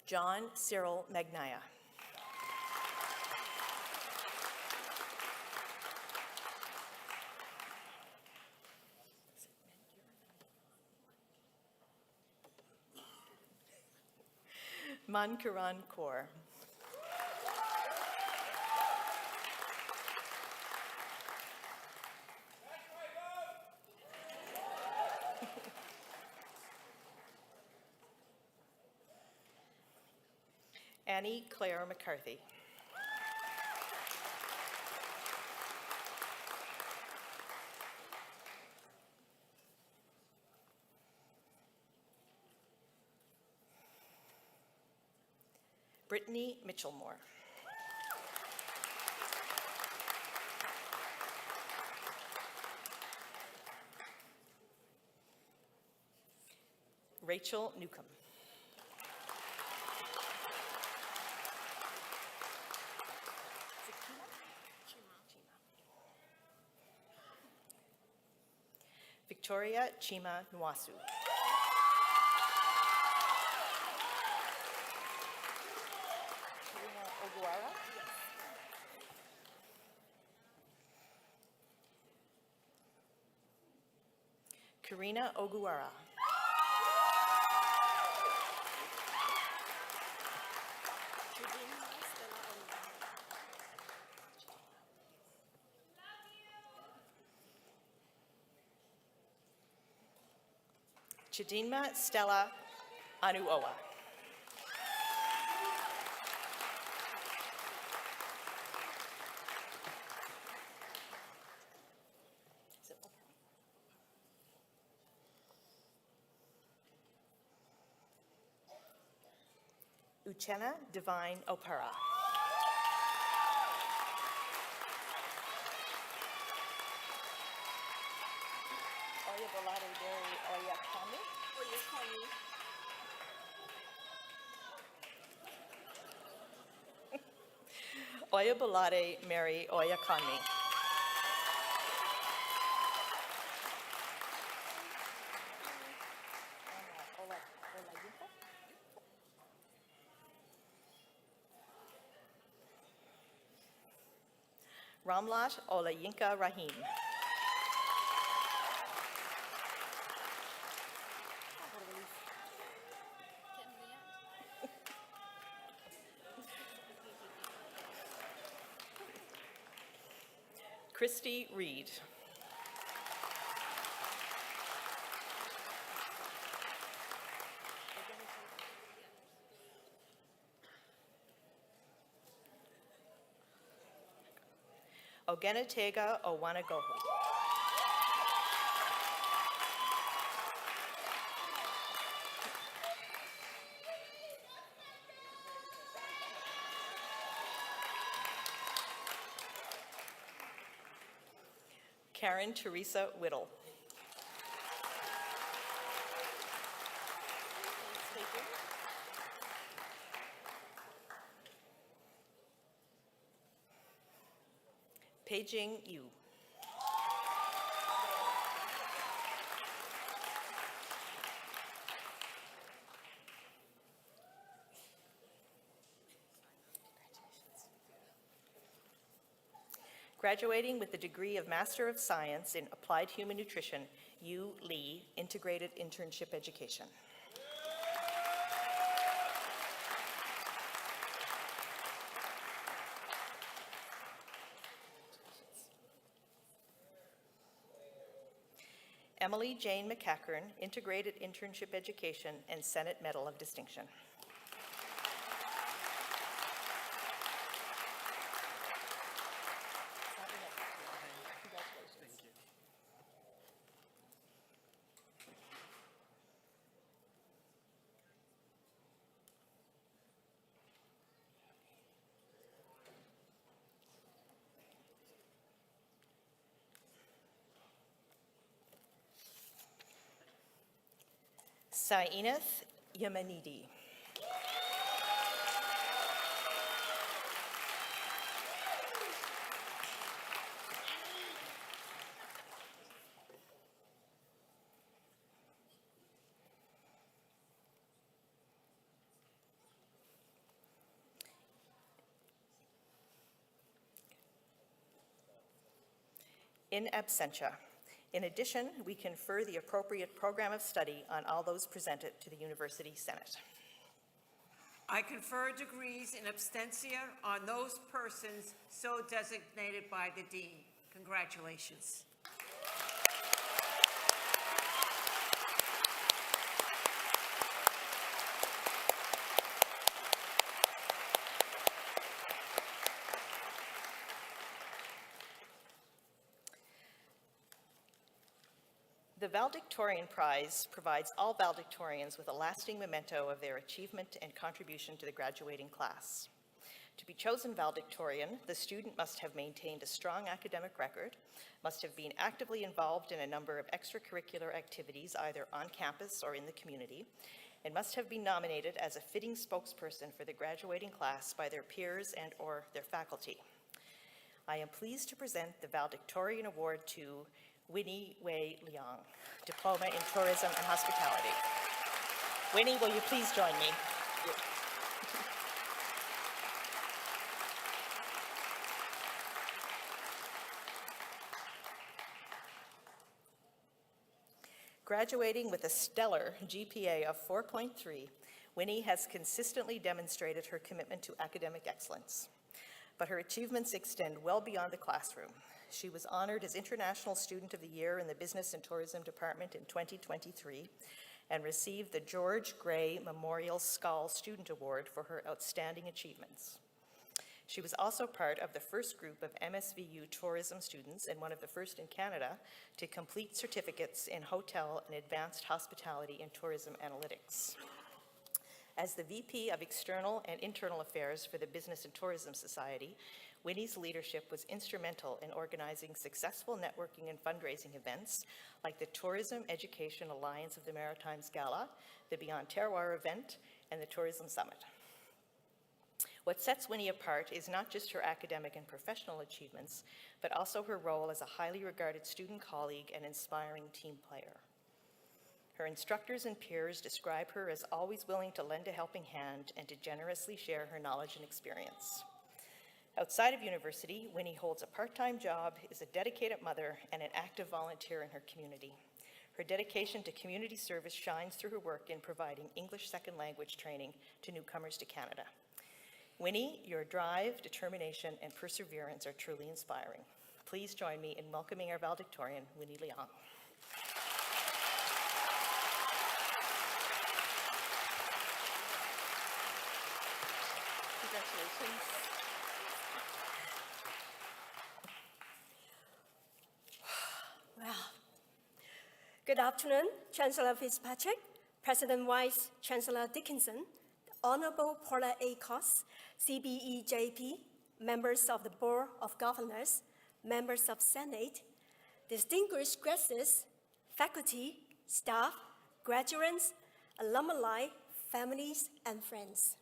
John Cyril Magnaya. Mankaran Kaur. Annie Claire McCarthy. Brittany Mitchellmore. Rachel Newcomb. Victoria Chima Nwasu. Karina Oguara. Chidinma Stella Anuoa. Uchenna Divine Opera. Oyabalade Mary Oyakami. Ramlat Olayinka Rahim. Christy Reed. Ogenetega Owanagohu. Karen Teresa Whittle. Peijing Yu. Graduating with the degree of Master of Science in Applied Human Nutrition, Yu Lee, Integrated Internship Education. Emily Jane McCackern, Integrated Internship Education and Senate Medal of Distinction. Sainath Yamanidi. In absentia. In addition, we confer the appropriate program of study on all those presented to the University Senate. I confer degrees in absentia on those persons so designated by the Dean. Congratulations. The Valedictorian Prize provides all valedictorians with a lasting memento of their achievement and contribution to the graduating class. To be chosen valedictorian, the student must have maintained a strong academic record, must have been actively involved in a number of extracurricular activities either on campus or in the community, and must have been nominated as a fitting spokesperson for the graduating class by their peers and or their faculty. I am pleased to present the Valedictorian Award to Winnie Wei Liang, Diploma in Tourism and Hospitality. Winnie, will you please join me? Graduating with a stellar GPA of 4.3, Winnie has consistently demonstrated her commitment to academic excellence. But her achievements extend well beyond the classroom. She was honored as International Student of the Year in the Business and Tourism Department in 2023 and received the George Gray Memorial Schall Student Award for her outstanding achievements. She was also part of the first group of MSVU tourism students and one of the first in Canada to complete certificates in hotel and advanced hospitality and tourism analytics. As the VP of External and Internal Affairs for the Business and Tourism Society, Winnie's leadership was instrumental in organizing successful networking and fundraising events like the Tourism Education Alliance of the Maritimes Gala, the Beyond Terroir event, and the Tourism Summit. What sets Winnie apart is not just her academic and professional achievements, but also her role as a highly regarded student colleague and inspiring team player. Her instructors and peers describe her as always willing to lend a helping hand and to generously share her knowledge and experience. Outside of university, Winnie holds a part-time job, is a dedicated mother, and an active volunteer in her community. Her dedication to community service shines through her work in providing English second language training to newcomers to Canada. Winnie, your drive, determination, and perseverance are truly inspiring. Please join me in welcoming our valedictorian, Winnie Leong. Congratulations. Well, good afternoon, Chancellor Fitzpatrick, President Vice Chancellor Dickinson, Honorable Paula A. Cox, CBEJP, members of the Board of Governors, members of Senate, distinguished guests, faculty, staff, graduates, alumni, families, and friends.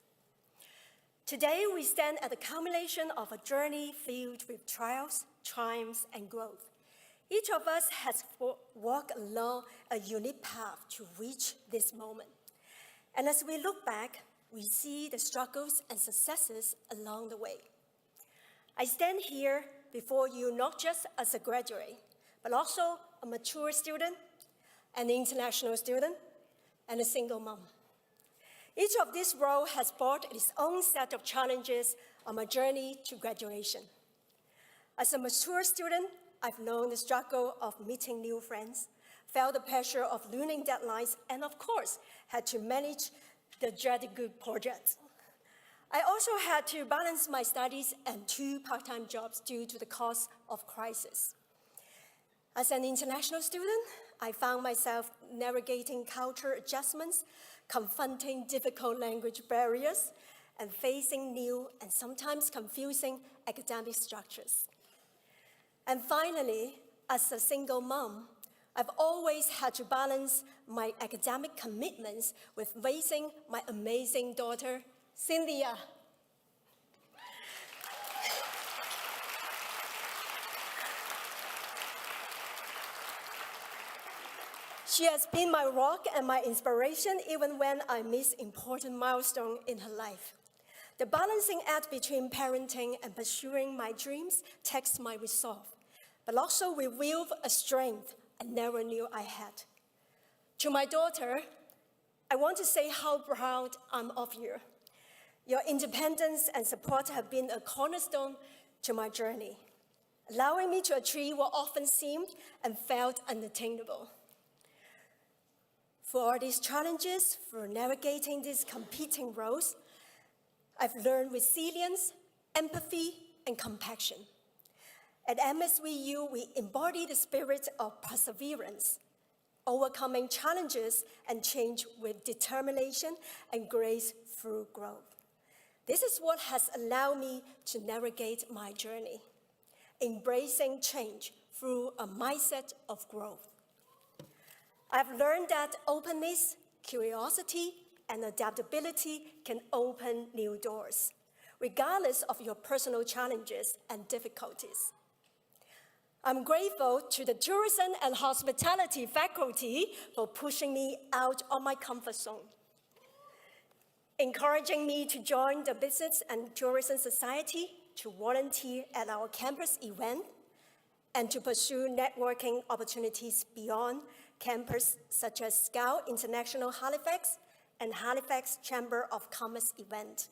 Today, we stand at the culmination of a journey filled with trials, triumphs, and growth. Each of us has walked along a unique path to reach this moment. And as we look back, we see the struggles and successes along the way. I stand here before you not just as a graduate, but also a mature student, an international student, and a single mom. Each of these roles has brought its own set of challenges on my journey to graduation. As a mature student, I've known the struggle of meeting new friends, felt the pressure of learning deadlines, and of course, had to manage the dreaded group projects. I also had to balance my studies and 2 part-time jobs due to the cost of crisis. As an international student, I found myself navigating cultural adjustments, confronting difficult language barriers, and facing new and sometimes confusing academic structures. And finally, as a single mom, I've always had to balance my academic commitments with raising my amazing daughter, Cynthia. She has been my rock and my inspiration even when I miss important milestones in her life. The balancing act between parenting and pursuing my dreams takes my resolve, but also reveals a strength I never knew I had. To my daughter, I want to say how proud I'm of you. Your independence and support have been a cornerstone to my journey, allowing me to achieve what often seemed and felt unattainable. For all these challenges, for navigating these competing roles, I've learned resilience, empathy, and compassion. At MSVU, we embody the spirit of perseverance, overcoming challenges and change with determination and grace through growth. This is what has allowed me to navigate my journey, embracing change through a mindset of growth. I've learned that openness, curiosity, and adaptability can open new doors, regardless of your personal challenges and difficulties. I'm grateful to the Tourism and Hospitality faculty for pushing me out of my comfort zone, encouraging me to join the Business and Tourism Society, to volunteer at our campus event, and to pursue networking opportunities beyond campus, such as Scout International Halifax and Halifax Chamber of Commerce event,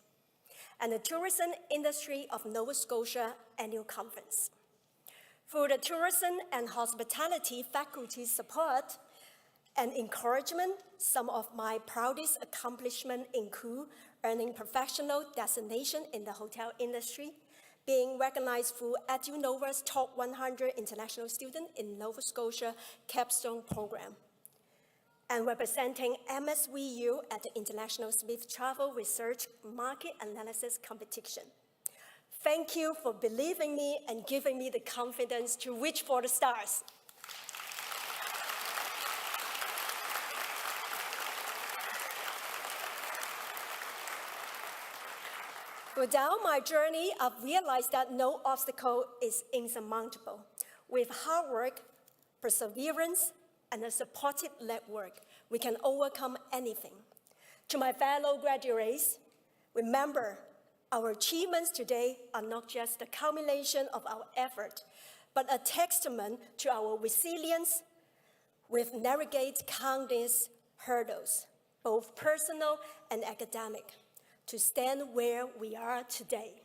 and the Tourism Industry of Nova Scotia Annual Conference. Through the Tourism and Hospitality faculty support and encouragement, some of my proudest accomplishments include earning professional designation in the hotel industry, being recognized through EduNova's Top 100 International Student in Nova Scotia capstone program, and representing MSVU at the International Smith Travel Research Market Analysis Competition. Thank you for believing me and giving me the confidence to reach for the stars. Throughout my journey, I've realized that no obstacle is insurmountable. With hard work, perseverance, and a supportive network, we can overcome anything. To my fellow graduates, remember, our achievements today are not just the culmination of our effort, but a testament to our resilience. We've navigated countless hurdles, both personal and academic, to stand where we are today.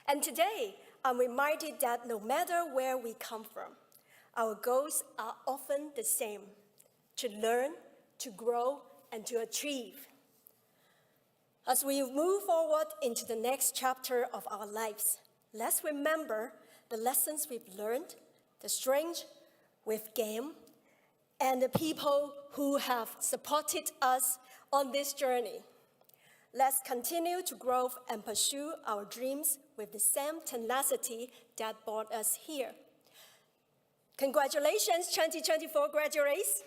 And today, I'm reminded that no matter where we come from, our goals are often the same: to learn, to grow, and to achieve. As we move forward into the next chapter of our lives, let's remember the lessons we've learned, the strength we've gained, and the people who have supported us on this journey. Let's continue to grow and pursue our dreams with the same tenacity that brought us here. Congratulations, 2024 graduates.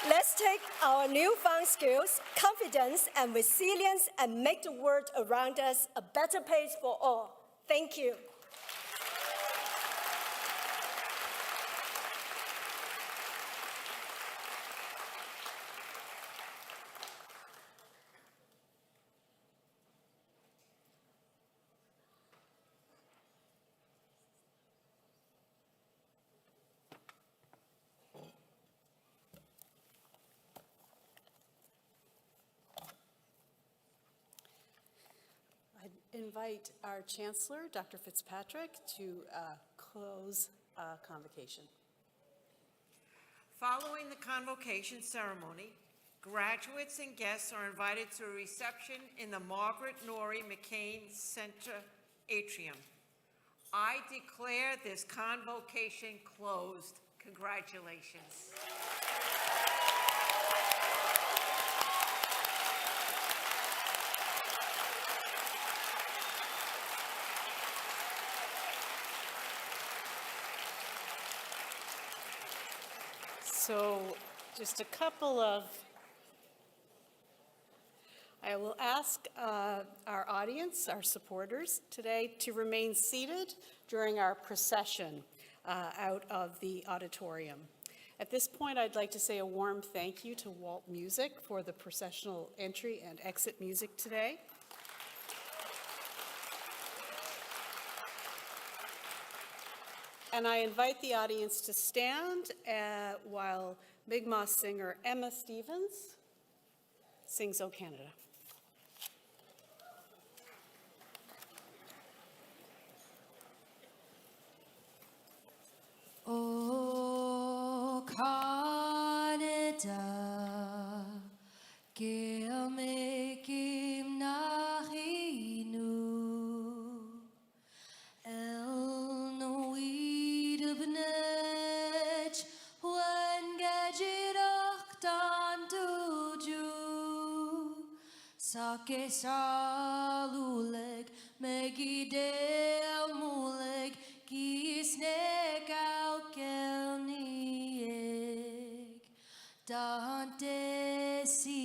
Let's take our newfound skills, confidence, and resilience and make the world around us a better place for all. Thank you. I invite our Chancellor, Dr. Fitzpatrick, to close convocation. Following the convocation ceremony, graduates and guests are invited to a reception in the Margaret Norrie McCain Center atrium. I declare this convocation closed. Congratulations. So just a couple of, I will ask our audience, our supporters today, to remain seated during our procession out of the auditorium. At this point, I'd like to say a warm thank you to Walt Music for the processional entry and exit music today. And I invite the audience to stand while Mi'kmaq singer Emma Stevens sings "O Canada." O Canada, gil mekim nachinu, el noid bnech, wen gajirach dan tuju, sake saluleg, megidel muleg, gisnek alkelnieg, dante si